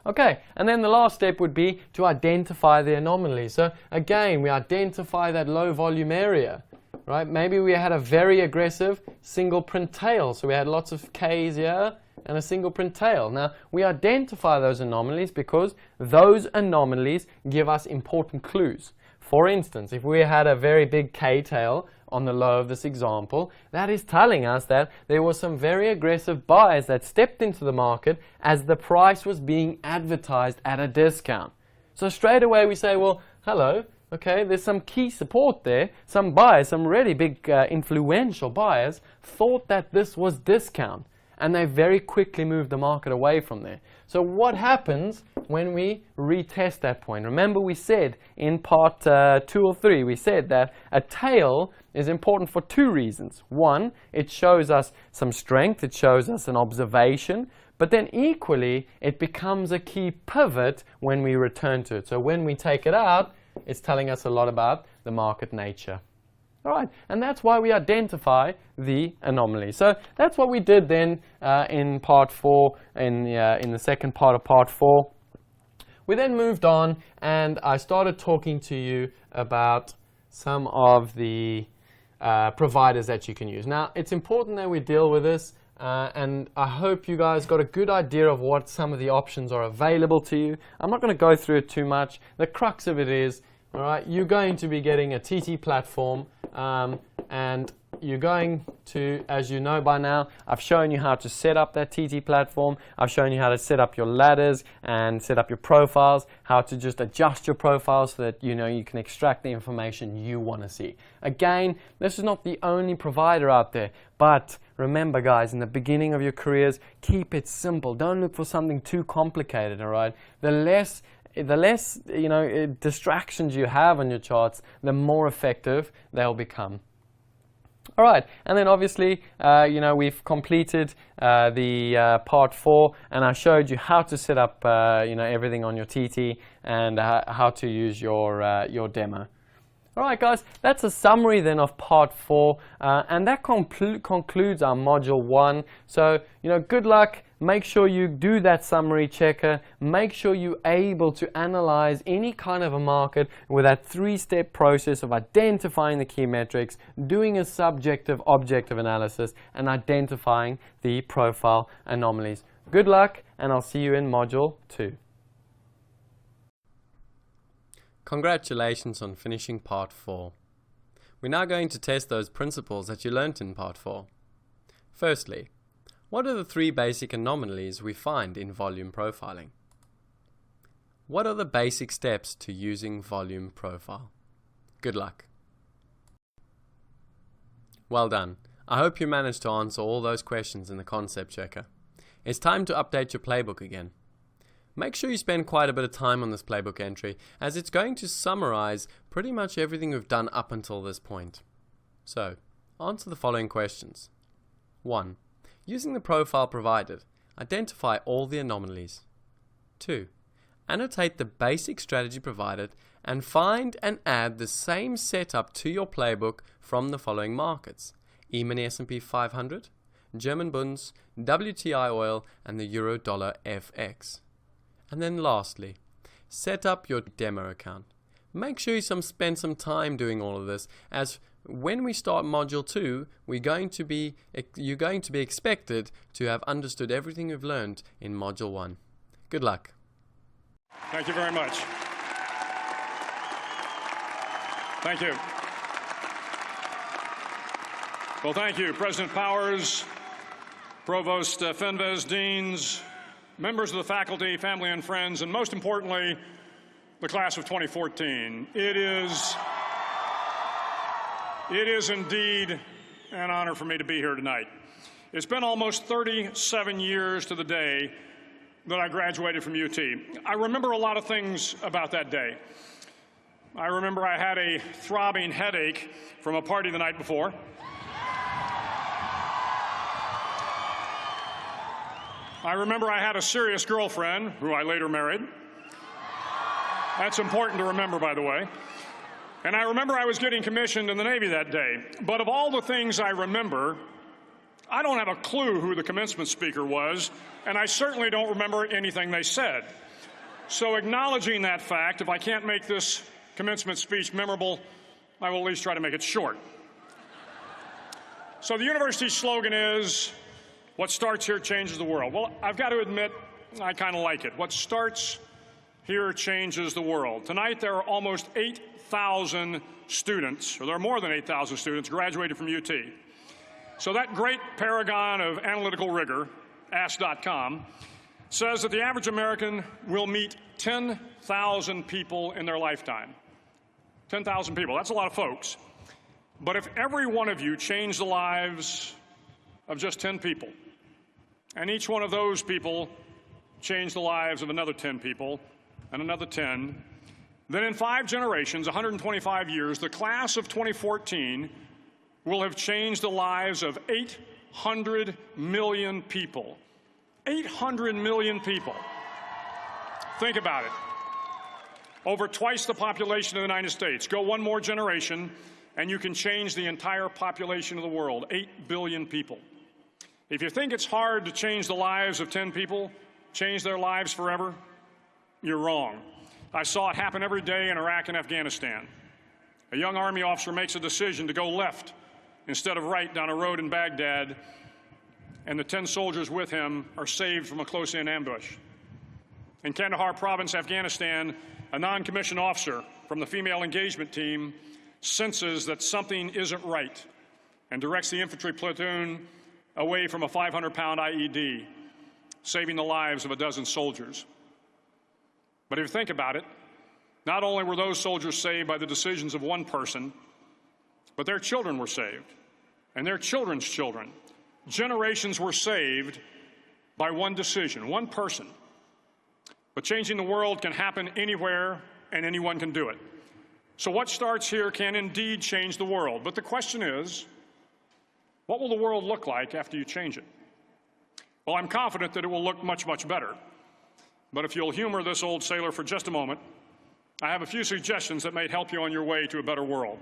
Okay, and then the last step would be to identify the anomaly. So again, we identify that low volume area, right? Maybe we had a very aggressive single print tail, so we had lots of Ks here and a single print tail. Now, we identify those anomalies because those anomalies give us important clues. For instance, if we had a very big K tail on the low of this example, that is telling us that there were some very aggressive buyers that stepped into the market as the price was being advertised at a discount. So straight away we say, well, hello, okay, there's some key support there. Some buyers, some really big influential buyers thought that this was discount, and they very quickly moved the market away from there. So what happens when we retest that point? Remember, we said in part 2 or 3, we said that a tail is important for 2 reasons. One, it shows us some strength, it shows us an observation, but then equally, it becomes a key pivot when we return to it. So when we take it out, it's telling us a lot about the market nature. All right, and that's why we identify the anomaly. So that's what we did then in part 4, in the second part of part 4. We then moved on, and I started talking to you about some of the providers that you can use. Now, it's important that we deal with this, and I hope you guys got a good idea of what some of the options are available to you. I'm not going to go through it too much. The crux of it is, all right, you're going to be getting a TT platform, and you're going to, as you know by now, I've shown you how to set up that TT platform. I've shown you how to set up your ladders and set up your profiles, how to just adjust your profiles so that you can extract the information you want to see. Again, this is not the only provider out there, but remember guys, in the beginning of your careers, keep it simple. Don't look for something too complicated, all right? The less distractions you have on your charts, the more effective they'll become. All right, and then obviously, we've completed the part 4, and I showed you how to set up, everything on your TT and how to use your demo. All right, guys, that's a summary then of part 4, and that concludes our module 1. So, good luck. Make sure you do that summary checker. Make sure you're able to analyze any kind of a market with that 3-step process of identifying the key metrics, doing a subjective objective analysis, and identifying the profile anomalies. Good luck, and I'll see you in module 2. Congratulations on finishing part 4. We're now going to test those principles that you learnt in Part 4. Firstly, what are the 3 basic anomalies we find in volume profiling? What are the basic steps to using volume profile? Good luck. Well done. I hope you managed to answer all those questions in the concept checker. It's time to update your playbook again. Make sure you spend quite a bit of time on this playbook entry, as it's going to summarize pretty much everything we've done up until this point. So, answer the following questions. 1. Using the profile provided, identify all the anomalies. 2. Annotate the basic strategy provided and find and add the same setup to your playbook from the following markets: E-mini S&P 500, German Bunds, WTI oil, and the Euro-Dollar FX. And then lastly, set up your demo account. Make sure you spend some time doing all of this, as when we start Module 2, you're going to be expected to have understood everything you've learned in Module 1. Good luck. Thank you very much. Thank you. Well, thank you, President Powers, Provost Fenves, deans, members of the faculty, family and friends, and most importantly, the class of 2014. It is indeed an honor for me to be here tonight. It's been almost 37 years to the day that I graduated from UT. I remember a lot of things about that day. I remember I had a throbbing headache from a party the night before. I remember I had a serious girlfriend, who I later married. That's important to remember, by the way. And I remember I was getting commissioned in the Navy that day. But of all the things I remember, I don't have a clue who the commencement speaker was, and I certainly don't remember anything they said. So acknowledging that fact, if I can't make this commencement speech memorable, I will at least try to make it short. So the university's slogan is, "What starts here changes the world." Well, I've got to admit, I kind of like it. What starts here changes the world. Tonight, there are almost 8,000 students, or there are more than 8,000 students graduated from UT. So that great paragon of analytical rigor, Ask.com, says that the average American will meet 10,000 people in their lifetime. 10,000 people, that's a lot of folks. But if every one of you changed the lives of just 10 people, and each one of those people changed the lives of another 10 people, and another 10, then in 5 generations, 125 years, the class of 2014 will have changed the lives of 800 million people. 800 million people. Think about it. Over twice the population of the United States. Go one more generation, and you can change the entire population of the world, 8 billion people. If you think it's hard to change the lives of 10 people, change their lives forever, you're wrong. I saw it happen every day in Iraq and Afghanistan. A young Army officer makes a decision to go left instead of right down a road in Baghdad, and the 10 soldiers with him are saved from a close-in ambush. In Kandahar province, Afghanistan, a non-commissioned officer from the female engagement team senses that something isn't right and directs the infantry platoon away from a 500-pound IED, saving the lives of a dozen soldiers. But if you think about it, not only were those soldiers saved by the decisions of one person, but their children were saved, and their children's children. Generations were saved by one decision, one person. But changing the world can happen anywhere, and anyone can do it. So what starts here can indeed change the world. But the question is, what will the world look like after you change it? Well, I'm confident that it will look much, much better. But if you'll humor this old sailor for just a moment, I have a few suggestions that may help you on your way to a better world.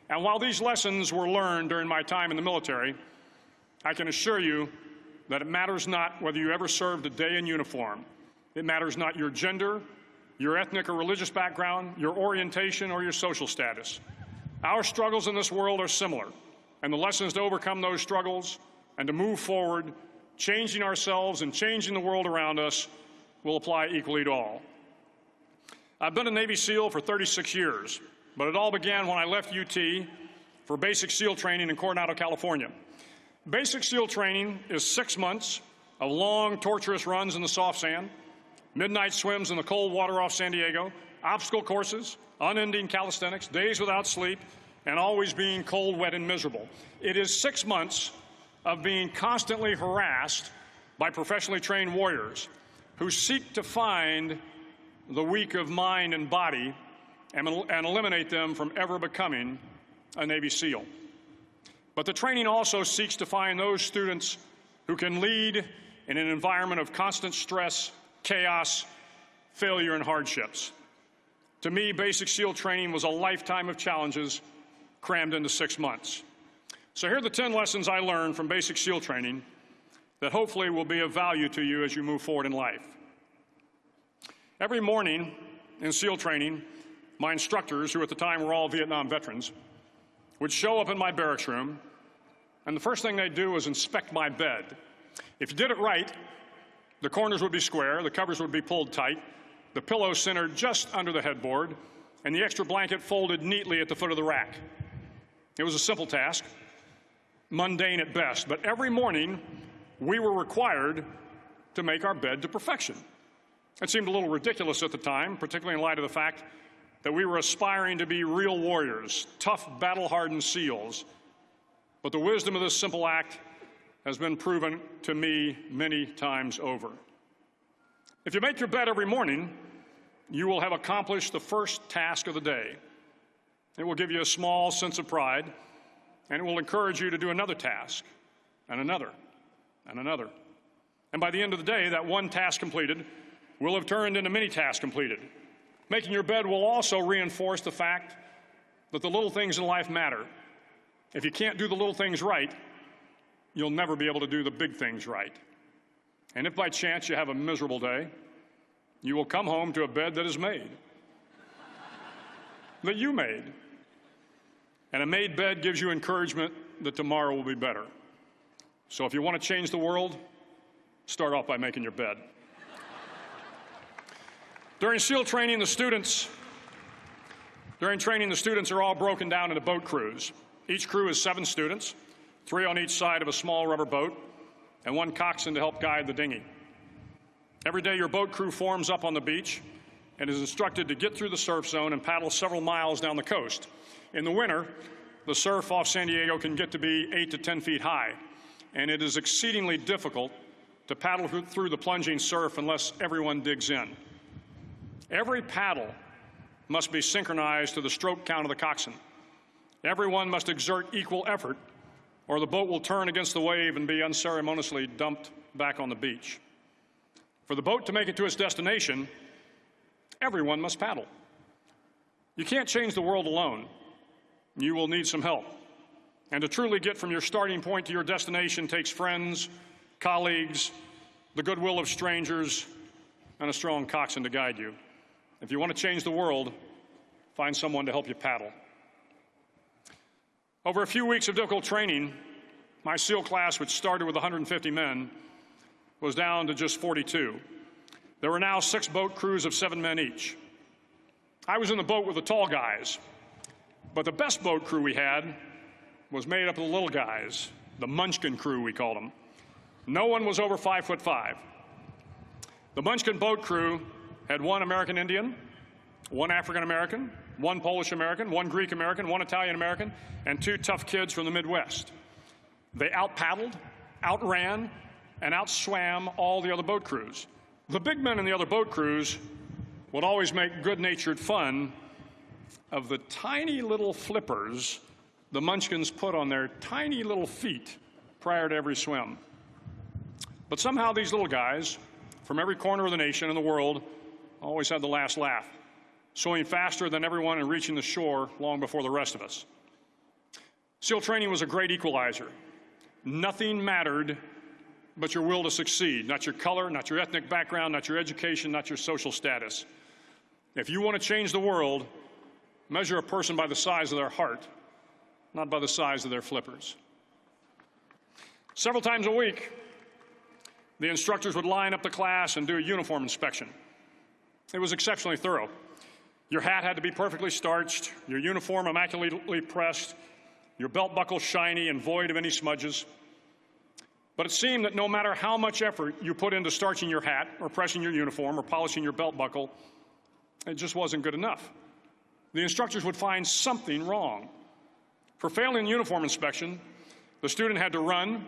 And while these lessons were learned during my time in the military, I can assure you that it matters not whether you ever served a day in uniform. It matters not your gender, your ethnic or religious background, your orientation, or your social status. Our struggles in this world are similar, and the lessons to overcome those struggles and to move forward, changing ourselves and changing the world around us, will apply equally to all. I've been a Navy SEAL for 36 years, but it all began when I left UT for basic SEAL training in Coronado, California. Basic SEAL training is 6 months of long, torturous runs in the soft sand, midnight swims in the cold water off San Diego, obstacle courses, unending calisthenics, days without sleep, and always being cold, wet, and miserable. It is 6 months of being constantly harassed by professionally trained warriors who seek to find the weak of mind and body and eliminate them from ever becoming a Navy SEAL. But the training also seeks to find those students who can lead in an environment of constant stress, chaos, failure, and hardships. To me, basic SEAL training was a lifetime of challenges crammed into 6 months. So here are the 10 lessons I learned from basic SEAL training that hopefully will be of value to you as you move forward in life. Every morning in SEAL training, my instructors, who at the time were all Vietnam veterans, would show up in my barracks room, and the first thing they'd do was inspect my bed. If you did it right, the corners would be square, the covers would be pulled tight, the pillow centered just under the headboard, and the extra blanket folded neatly at the foot of the rack. It was a simple task, mundane at best, but every morning we were required to make our bed to perfection. It seemed a little ridiculous at the time, particularly in light of the fact that we were aspiring to be real warriors, tough, battle-hardened SEALs. But the wisdom of this simple act has been proven to me many times over. If you make your bed every morning, you will have accomplished the first task of the day. It will give you a small sense of pride, and it will encourage you to do another task, and another, and another. And by the end of the day, that one task completed will have turned into many tasks completed. Making your bed will also reinforce the fact that the little things in life matter. If you can't do the little things right, you'll never be able to do the big things right. And if by chance you have a miserable day, you will come home to a bed that is made, that you made. And a made bed gives you encouragement that tomorrow will be better. So if you want to change the world, start off by making your bed. During SEAL training, the students are all broken down into boat crews. Each crew is 7 students, 3 on each side of a small rubber boat, and 1 coxswain to help guide the dinghy. Every day, your boat crew forms up on the beach and is instructed to get through the surf zone and paddle several miles down the coast. In the winter, the surf off San Diego can get to be 8 to 10 feet high, and it is exceedingly difficult to paddle through the plunging surf unless everyone digs in. Every paddle must be synchronized to the stroke count of the coxswain. Everyone must exert equal effort, or the boat will turn against the wave and be unceremoniously dumped back on the beach. For the boat to make it to its destination, everyone must paddle. You can't change the world alone. You will need some help. And to truly get from your starting point to your destination takes friends, colleagues, the goodwill of strangers, and a strong coxswain to guide you. If you want to change the world, find someone to help you paddle. Over a few weeks of difficult training, my SEAL class, which started with 150 men, was down to just 42. There were now 6 boat crews of 7 men each. I was in the boat with the tall guys, but the best boat crew we had was made up of the little guys, the Munchkin crew, we called them. No one was over 5'5". The Munchkin boat crew had 1 American Indian, 1 African American, 1 Polish American, 1 Greek American, 1 Italian American, and 2 tough kids from the Midwest. They out-paddled, outran, and outswam all the other boat crews. The big men in the other boat crews would always make good-natured fun of the tiny little flippers the Munchkins put on their tiny little feet prior to every swim. But somehow these little guys from every corner of the nation and the world always had the last laugh, swimming faster than everyone and reaching the shore long before the rest of us. SEAL training was a great equalizer. Nothing mattered but your will to succeed, not your color, not your ethnic background, not your education, not your social status. If you want to change the world, measure a person by the size of their heart, not by the size of their flippers. Several times a week, the instructors would line up the class and do a uniform inspection. It was exceptionally thorough. Your hat had to be perfectly starched, your uniform immaculately pressed, your belt buckle shiny and void of any smudges. But it seemed that no matter how much effort you put into starching your hat or pressing your uniform or polishing your belt buckle, it just wasn't good enough. The instructors would find something wrong. For failing uniform inspection, the student had to run,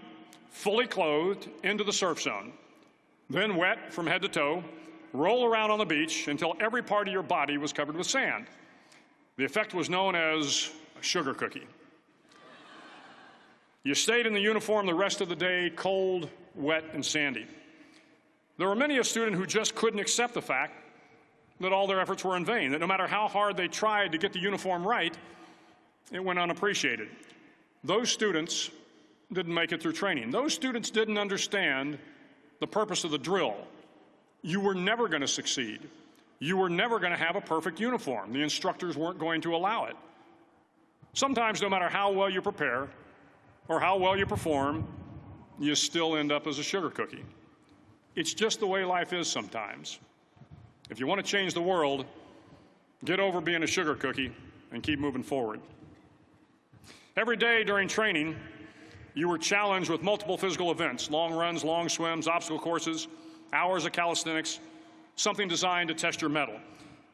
fully clothed, into the surf zone, then wet from head to toe, roll around on the beach until every part of your body was covered with sand. The effect was known as a sugar cookie. You stayed in the uniform the rest of the day, cold, wet, and sandy. There were many a student who just couldn't accept the fact that all their efforts were in vain, that no matter how hard they tried to get the uniform right, it went unappreciated. Those students didn't make it through training. Those students didn't understand the purpose of the drill. You were never going to succeed. You were never going to have a perfect uniform. The instructors weren't going to allow it. Sometimes, no matter how well you prepare or how well you perform, you still end up as a sugar cookie. It's just the way life is sometimes. If you want to change the world, get over being a sugar cookie and keep moving forward. Every day during training, you were challenged with multiple physical events: long runs, long swims, obstacle courses, hours of calisthenics, something designed to test your mettle.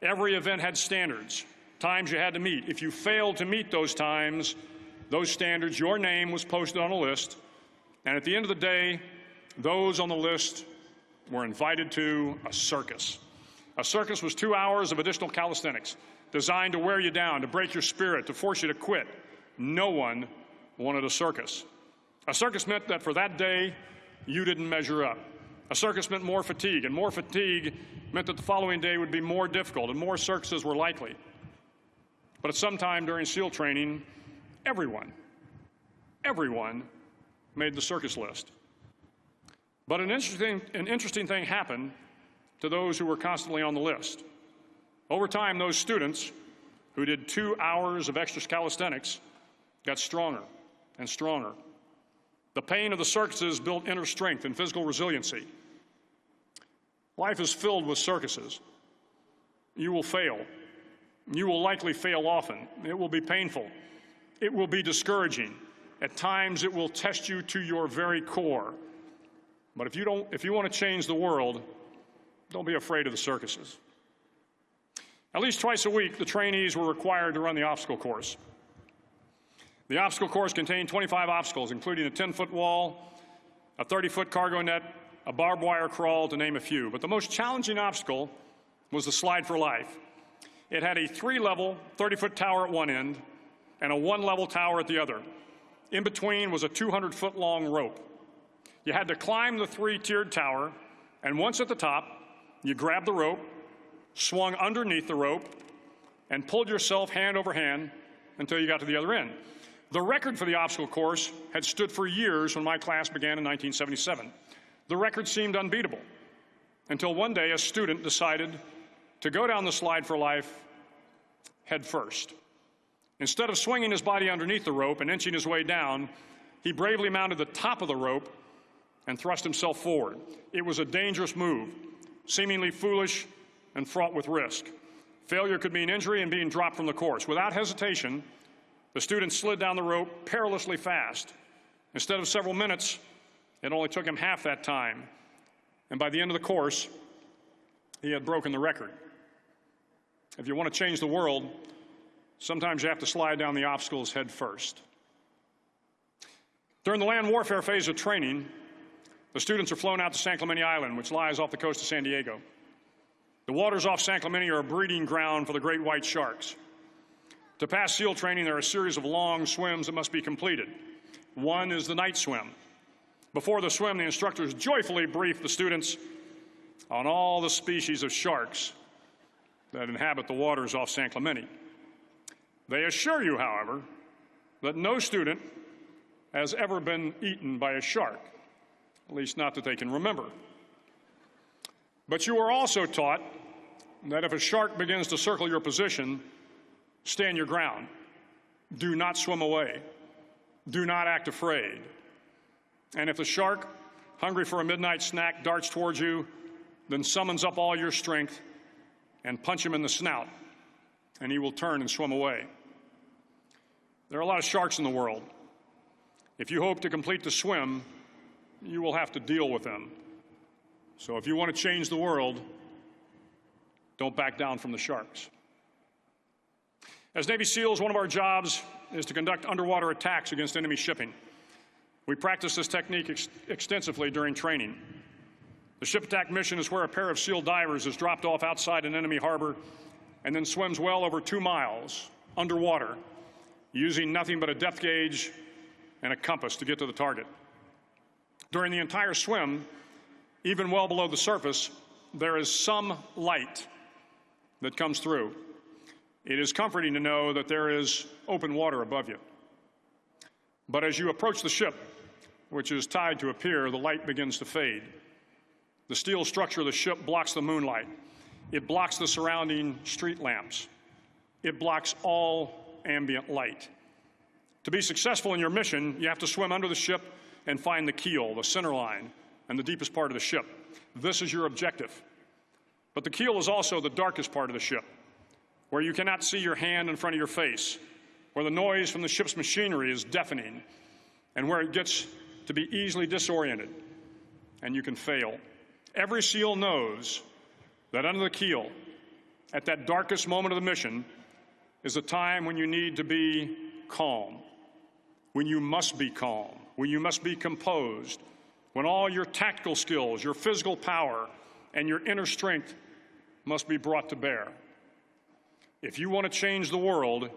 Every event had standards, times you had to meet. If you failed to meet those times, those standards, your name was posted on a list, and at the end of the day, those on the list were invited to a circus. A circus was 2 hours of additional calisthenics, designed to wear you down, to break your spirit, to force you to quit. No one wanted a circus. A circus meant that for that day, you didn't measure up. A circus meant more fatigue, and more fatigue meant that the following day would be more difficult, and more circuses were likely. But at some time during SEAL training, everyone made the circus list. But an interesting thing happened to those who were constantly on the list. Over time, those students who did 2 hours of extra calisthenics got stronger and stronger. The pain of the circuses built inner strength and physical resiliency. Life is filled with circuses. You will fail. You will likely fail often. It will be painful. It will be discouraging. At times, it will test you to your very core. But if you want to change the world, don't be afraid of the circuses. At least twice a week, the trainees were required to run the obstacle course. The obstacle course contained 25 obstacles, including a 10-foot wall, a 30-foot cargo net, a barbed wire crawl, to name a few. But the most challenging obstacle was the slide for life. It had a 3-level, 30-foot tower at one end and a 1-level tower at the other. In between was a 200-foot-long rope. You had to climb the 3-tiered tower, and once at the top, you grabbed the rope, swung underneath the rope, and pulled yourself hand over hand until you got to the other end. The record for the obstacle course had stood for years when my class began in 1977. The record seemed unbeatable until one day a student decided to go down the slide for life head first. Instead of swinging his body underneath the rope and inching his way down, he bravely mounted the top of the rope and thrust himself forward. It was a dangerous move, seemingly foolish and fraught with risk. Failure could mean injury and being dropped from the course. Without hesitation, the student slid down the rope perilously fast. Instead of several minutes, it only took him half that time. And by the end of the course, he had broken the record. If you want to change the world, sometimes you have to slide down the obstacles head first. During the land warfare phase of training, the students are flown out to San Clemente Island, which lies off the coast of San Diego. The waters off San Clemente are a breeding ground for the great white sharks. To pass SEAL training, there are a series of long swims that must be completed. One is the night swim. Before the swim, the instructors joyfully brief the students on all the species of sharks that inhabit the waters off San Clemente. They assure you, however, that no student has ever been eaten by a shark, at least not that they can remember. But you are also taught that if a shark begins to circle your position, stand your ground. Do not swim away. Do not act afraid. And if the shark, hungry for a midnight snack, darts towards you, then summons up all your strength and punch him in the snout, and he will turn and swim away. There are a lot of sharks in the world. If you hope to complete the swim, you will have to deal with them. So if you want to change the world, don't back down from the sharks. As Navy SEALs, one of our jobs is to conduct underwater attacks against enemy shipping. We practice this technique extensively during training. The ship attack mission is where a pair of SEAL divers is dropped off outside an enemy harbor and then swims well over 2 miles underwater, using nothing but a depth gauge and a compass to get to the target. During the entire swim, even well below the surface, there is some light that comes through. It is comforting to know that there is open water above you. But as you approach the ship, which is tied to a pier, the light begins to fade. The steel structure of the ship blocks the moonlight. It blocks the surrounding street lamps. It blocks all ambient light. To be successful in your mission, you have to swim under the ship and find the keel, the center line, and the deepest part of the ship. This is your objective. But the keel is also the darkest part of the ship, where you cannot see your hand in front of your face, where the noise from the ship's machinery is deafening, and where it gets to be easily disoriented, and you can fail. Every SEAL knows that under the keel, at that darkest moment of the mission, is a time when you need to be calm, when you must be calm, when you must be composed, when all your tactical skills, your physical power, and your inner strength must be brought to bear. If you want to change the world,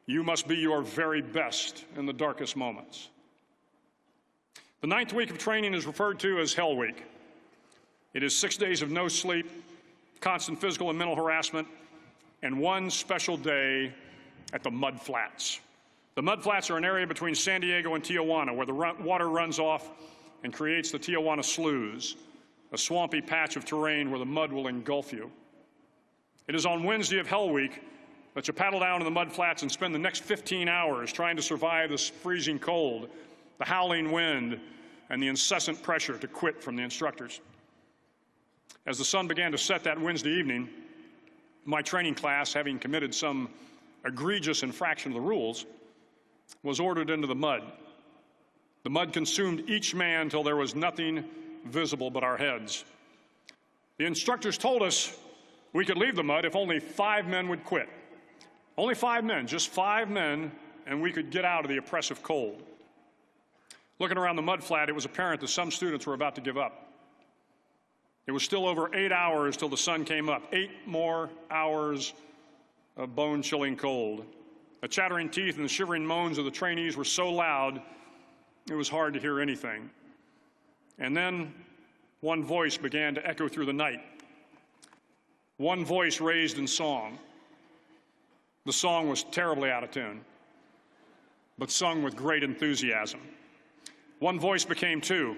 you must be your very best in the darkest moments. The 9th week of training is referred to as Hell Week. It is 6 days of no sleep, constant physical and mental harassment, and one special day at the Mud Flats. The Mud Flats are an area between San Diego and Tijuana where the water runs off and creates the Tijuana Sloughs, a swampy patch of terrain where the mud will engulf you. It is on Wednesday of Hell Week that you paddle down to the Mud Flats and spend the next 15 hours trying to survive this freezing cold, the howling wind, and the incessant pressure to quit from the instructors. As the sun began to set that Wednesday evening, my training class, having committed some egregious infraction of the rules, was ordered into the mud. The mud consumed each man till there was nothing visible but our heads. The instructors told us we could leave the mud if only 5 men would quit. Only 5 men, just 5 men, and we could get out of the oppressive cold. Looking around the mud flat, it was apparent that some students were about to give up. It was still over 8 hours till the sun came up. 8 more hours of bone-chilling cold. The chattering teeth and the shivering moans of the trainees were so loud, it was hard to hear anything. And then one voice began to echo through the night. One voice raised in song. The song was terribly out of tune, but sung with great enthusiasm. One voice became 2,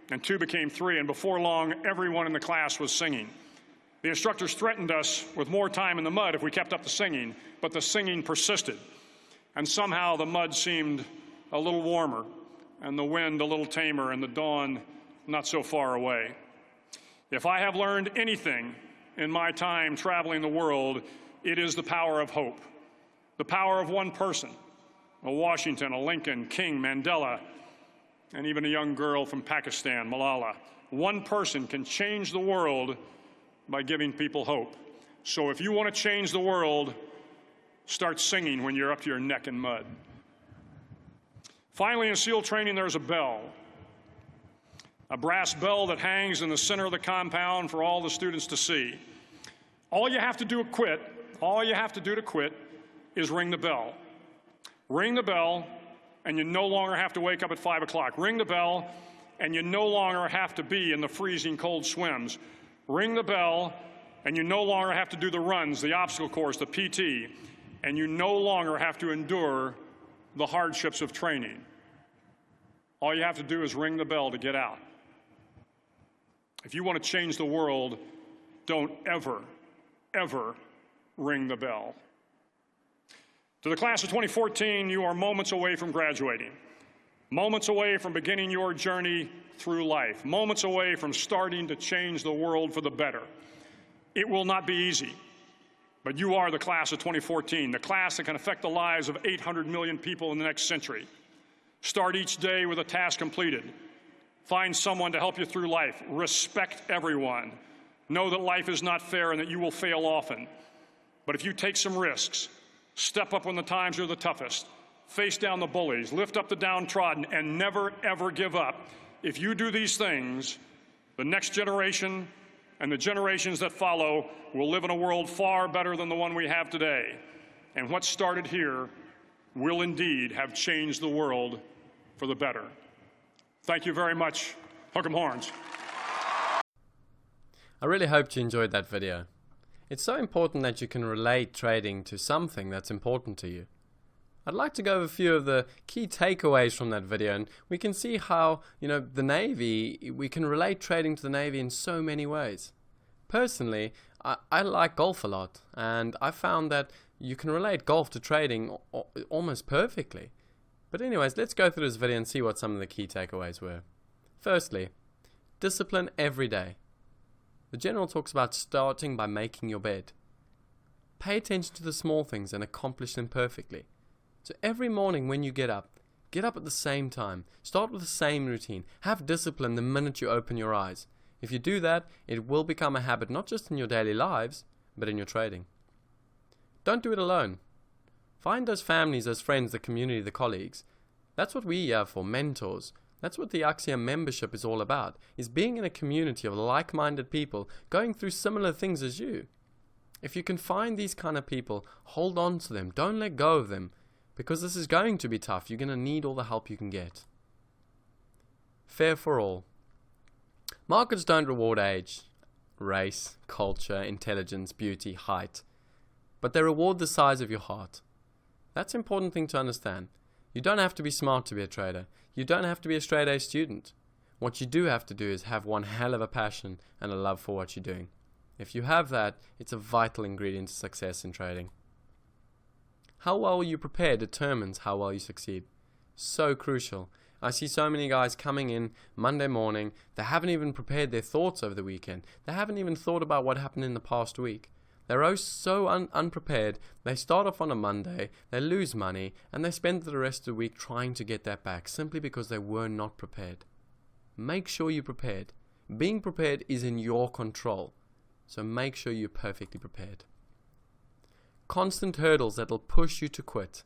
and 2 became 3, and before long, everyone in the class was singing. The instructors threatened us with more time in the mud if we kept up the singing, but the singing persisted. And somehow the mud seemed a little warmer, and the wind a little tamer, and the dawn not so far away. If I have learned anything in my time traveling the world, it is the power of hope. The power of one person, a Washington, a Lincoln, King, Mandela, and even a young girl from Pakistan, Malala. One person can change the world by giving people hope. So if you want to change the world, start singing when you're up to your neck in mud. Finally, in SEAL training, there's a bell. A brass bell that hangs in the center of the compound for all the students to see. All you have to do to quit is ring the bell. Ring the bell, and you no longer have to wake up at 5 o'clock. Ring the bell, and you no longer have to be in the freezing cold swims. Ring the bell, and you no longer have to do the runs, the obstacle course, the PT, and you no longer have to endure the hardships of training. All you have to do is ring the bell to get out. If you want to change the world, don't ever, ever ring the bell. To the class of 2014, you are moments away from graduating, moments away from beginning your journey through life, moments away from starting to change the world for the better. It will not be easy. But you are the class of 2014, the class that can affect the lives of 800 million people in the next century. Start each day with a task completed. Find someone to help you through life. Respect everyone. Know that life is not fair and that you will fail often. But if you take some risks, step up when the times are the toughest, face down the bullies, lift up the downtrodden, and never, ever give up, if you do these things, the next generation and the generations that follow will live in a world far better than the one we have today. And what started here will indeed have changed the world for the better. Thank you very much. Hook 'em horns. I really hope you enjoyed that video. It's so important that you can relate trading to something that's important to you. I'd like to go over a few of the key takeaways from that video, and we can see how, the Navy, we can relate trading to the Navy in so many ways. Personally, I like golf a lot, and I found that you can relate golf to trading almost perfectly. But anyways, let's go through this video and see what some of the key takeaways were. Firstly, discipline every day. The general talks about starting by making your bed. Pay attention to the small things and accomplish them perfectly. So every morning when you get up at the same time. Start with the same routine. Have discipline the minute you open your eyes. If you do that, it will become a habit not just in your daily lives, but in your trading. Don't do it alone. Find those families, those friends, the community, the colleagues. That's what we are for, mentors. That's what the Axiom membership is all about, is being in a community of like-minded people going through similar things as you. If you can find these kind of people, hold on to them. Don't let go of them, because this is going to be tough. You're going to need all the help you can get. Fair for all. Markets don't reward age, race, culture, intelligence, beauty, height, but they reward the size of your heart. That's an important thing to understand. You don't have to be smart to be a trader. You don't have to be a straight A student. What you do have to do is have one hell of a passion and a love for what you're doing. If you have that, it's a vital ingredient to success in trading. How well you prepare determines how well you succeed. So crucial. I see so many guys coming in Monday morning, they haven't even prepared their thoughts over the weekend. They haven't even thought about what happened in the past week. They're so unprepared. They start off on a Monday, they lose money, and they spend the rest of the week trying to get that back simply because they were not prepared. Make sure you're prepared. Being prepared is in your control, so make sure you're perfectly prepared. Constant hurdles that'll push you to quit.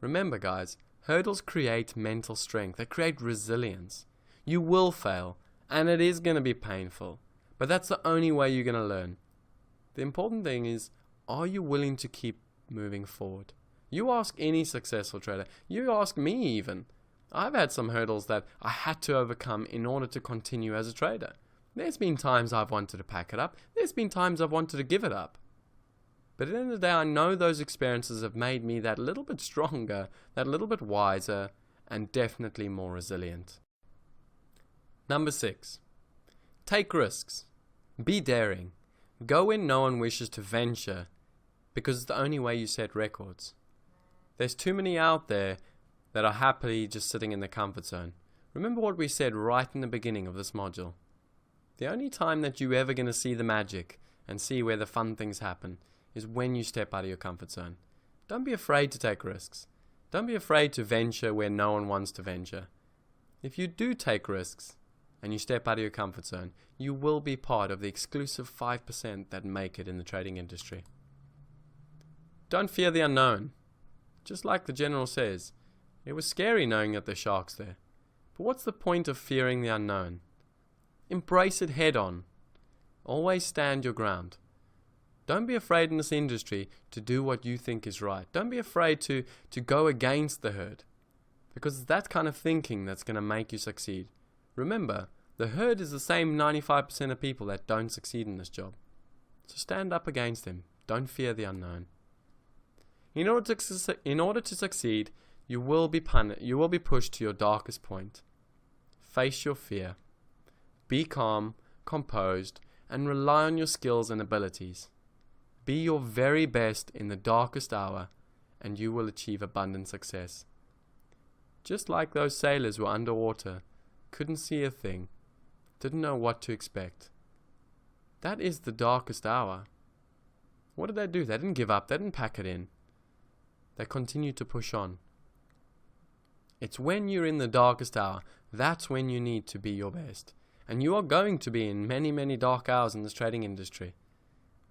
Remember guys, hurdles create mental strength. They create resilience. You will fail, and it is going to be painful, but that's the only way you're going to learn. The important thing is, are you willing to keep moving forward? You ask any successful trader. You ask me even. I've had some hurdles that I had to overcome in order to continue as a trader. There's been times I've wanted to pack it up. There's been times I've wanted to give it up. But at the end of the day, I know those experiences have made me that little bit stronger, that little bit wiser, and definitely more resilient. Number 6. Take risks. Be daring. Go when no one wishes to venture, because it's the only way you set records. There's too many out there that are happily just sitting in the comfort zone. Remember what we said right in the beginning of this module. The only time that you're ever going to see the magic and see where the fun things happen is when you step out of your comfort zone. Don't be afraid to take risks. Don't be afraid to venture where no one wants to venture. If you do take risks, and you step out of your comfort zone, you will be part of the exclusive 5% that make it in the trading industry. Don't fear the unknown. Just like the general says, it was scary knowing that there's sharks there. But what's the point of fearing the unknown? Embrace it head on. Always stand your ground. Don't be afraid in this industry to do what you think is right. Don't be afraid to go against the herd, because it's that kind of thinking that's going to make you succeed. Remember, the herd is the same 95% of people that don't succeed in this job. So stand up against them. Don't fear the unknown. In order to succeed, you will be pushed to your darkest point. Face your fear. Be calm, composed, and rely on your skills and abilities. Be your very best in the darkest hour, and you will achieve abundant success. Just like those sailors who were underwater, couldn't see a thing, didn't know what to expect. That is the darkest hour. What did they do? They didn't give up. They didn't pack it in. They continued to push on. It's when you're in the darkest hour, that's when you need to be your best. And you are going to be in many, many dark hours in this trading industry.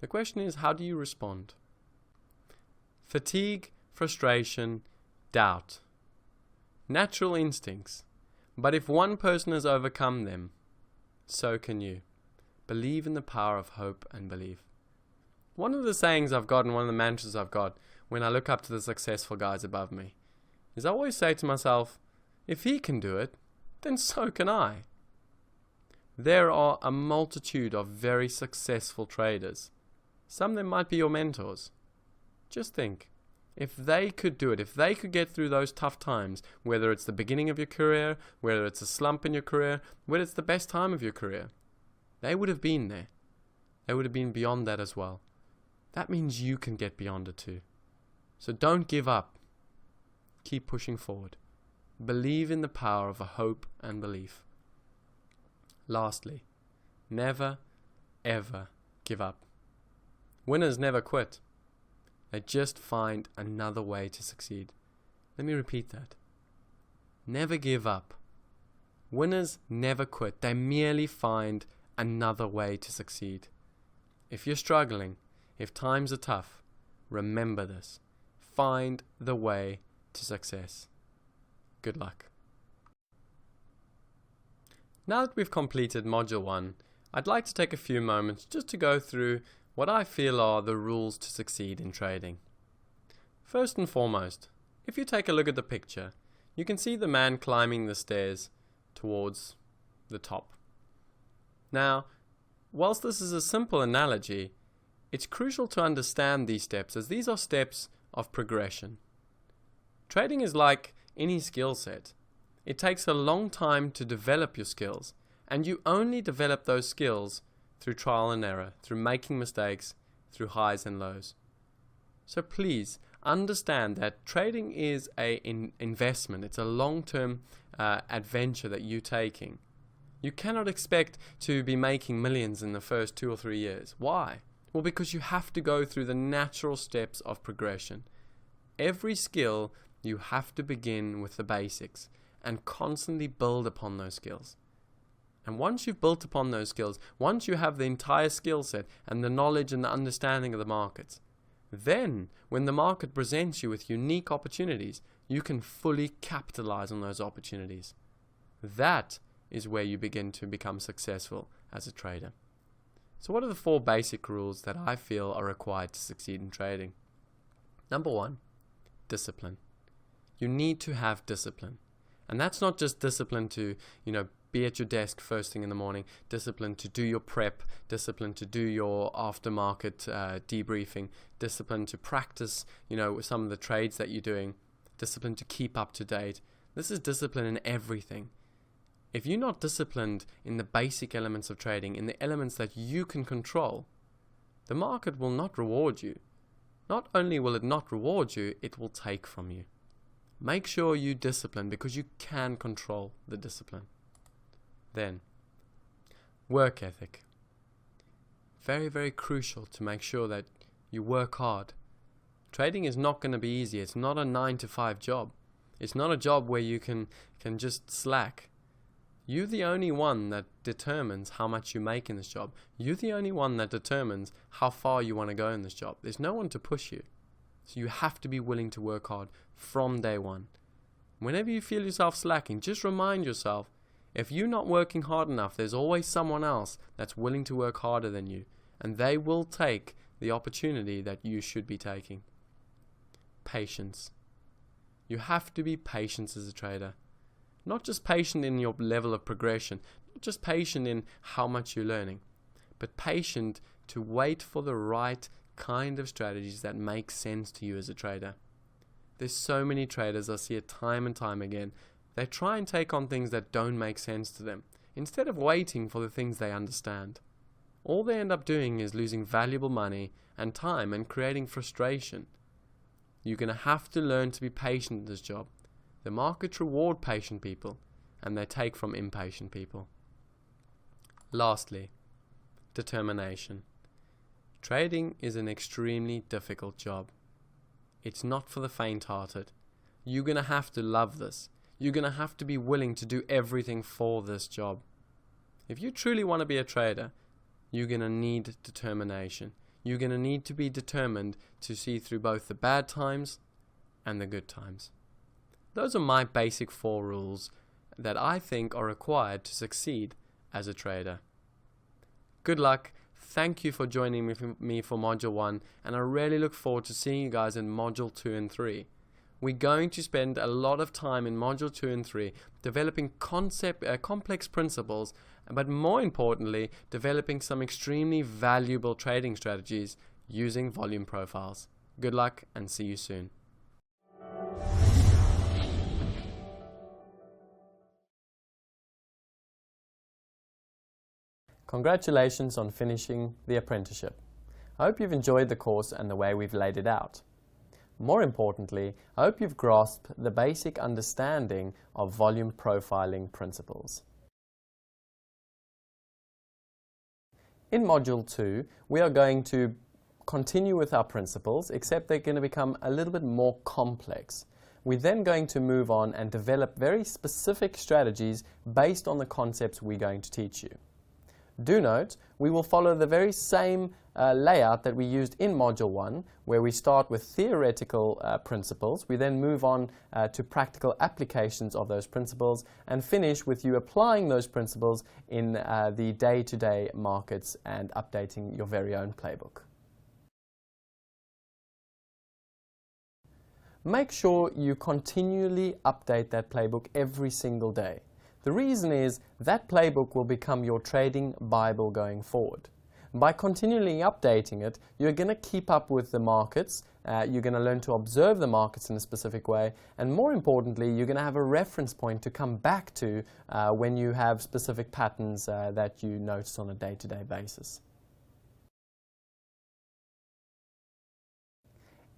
The question is, how do you respond? Fatigue, frustration, doubt. Natural instincts. But if one person has overcome them, so can you. Believe in the power of hope and belief. One of the sayings I've got and one of the mantras I've got when I look up to the successful guys above me is I always say to myself, if he can do it, then so can I. There are a multitude of very successful traders. Some of them might be your mentors. Just think, if they could do it, if they could get through those tough times, whether it's the beginning of your career, whether it's a slump in your career, whether it's the best time of your career, they would have been there. They would have been beyond that as well. That means you can get beyond it too. So don't give up. Keep pushing forward. Believe in the power of a hope and belief. Lastly, never, ever give up. Winners never quit. They just find another way to succeed. Let me repeat that. Never give up. Winners never quit. They merely find another way to succeed. If you're struggling, if times are tough, remember this. Find the way to success. Good luck. Now that we've completed Module 1, I'd like to take a few moments just to go through what I feel are the rules to succeed in trading. First and foremost, if you take a look at the picture, you can see the man climbing the stairs towards the top. Now, whilst this is a simple analogy, it's crucial to understand these steps as these are steps of progression. Trading is like any skill set. It takes a long time to develop your skills, and you only develop those skills through trial and error, through making mistakes, through highs and lows. So please understand that trading is an investment. It's a long-term adventure that you're taking. You cannot expect to be making millions in the first 2 or 3 years. Why? Well, because you have to go through the natural steps of progression. Every skill, you have to begin with the basics and constantly build upon those skills. And once you've built upon those skills, once you have the entire skill set and the knowledge and the understanding of the markets, then when the market presents you with unique opportunities, you can fully capitalize on those opportunities. That is where you begin to become successful as a trader. So what are the 4 basic rules that I feel are required to succeed in trading? Number 1, discipline. You need to have discipline. And that's not just discipline to, be at your desk first thing in the morning, discipline to do your prep, discipline to do your aftermarket debriefing, discipline to practice, some of the trades that you're doing, discipline to keep up to date. This is discipline in everything. If you're not disciplined in the basic elements of trading, in the elements that you can control, the market will not reward you. Not only will it not reward you, it will take from you. Make sure you discipline because you can control the discipline. Then, work ethic. Very, very crucial to make sure that you work hard. Trading is not going to be easy. It's not a 9-to-5 job. It's not a job where you can just slack. You're the only one that determines how much you make in this job. You're the only one that determines how far you want to go in this job. There's no one to push you. So you have to be willing to work hard from day one. Whenever you feel yourself slacking, just remind yourself, if you're not working hard enough, there's always someone else that's willing to work harder than you. And they will take the opportunity that you should be taking. Patience. You have to be patient as a trader. Not just patient in your level of progression, not just patient in how much you're learning, but patient to wait for the right kind of strategies that make sense to you as a trader. There's so many traders, I see it time and time again, they try and take on things that don't make sense to them, instead of waiting for the things they understand. All they end up doing is losing valuable money and time and creating frustration. You're going to have to learn to be patient in this job. The markets reward patient people, and they take from impatient people. Lastly, determination. Trading is an extremely difficult job. It's not for the faint-hearted. You're going to have to love this. You're going to have to be willing to do everything for this job. If you truly want to be a trader, you're going to need determination. You're going to need to be determined to see through both the bad times and the good times. Those are my basic 4 rules that I think are required to succeed as a trader. Good luck. Thank you for joining me for Module 1, and I really look forward to seeing you guys in Module 2 and 3. We're going to spend a lot of time in Module 2 and 3 developing complex principles, but more importantly, developing some extremely valuable trading strategies using volume profiles. Good luck and see you soon. Congratulations on finishing the apprenticeship. I hope you've enjoyed the course and the way we've laid it out. More importantly, I hope you've grasped the basic understanding of volume profiling principles. In Module 2, we are going to continue with our principles, except they're going to become a little bit more complex. We're then going to move on and develop very specific strategies based on the concepts we're going to teach you. Do note, we will follow the very same layout that we used in Module 1, where we start with theoretical principles. We then move on to practical applications of those principles and finish with you applying those principles in the day-to-day markets and updating your very own playbook. Make sure you continually update that playbook every single day. The reason is that playbook will become your trading Bible going forward. By continually updating it, you're going to keep up with the markets, you're going to learn to observe the markets in a specific way, and more importantly, you're going to have a reference point to come back to when you have specific patterns that you notice on a day-to-day basis.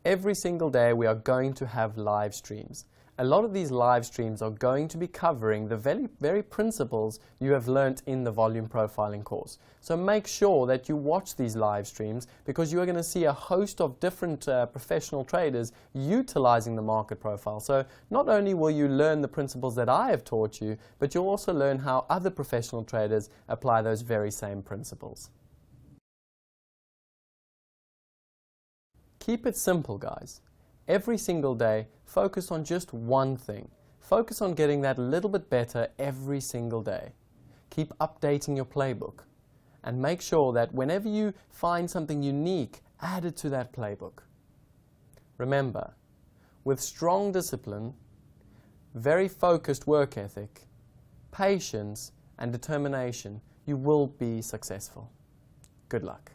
Every single day we are going to have live streams. A lot of these live streams are going to be covering the very principles you have learnt in the volume profiling course. So make sure that you watch these live streams, because you are going to see a host of different professional traders utilizing the market profile. So not only will you learn the principles that I have taught you, but you'll also learn how other professional traders apply those very same principles. Keep it simple, guys. Every single day, focus on just one thing. Focus on getting that little bit better every single day. Keep updating your playbook. And make sure that whenever you find something unique, add it to that playbook. Remember, with strong discipline, very focused work ethic, patience, and determination, you will be successful. Good luck.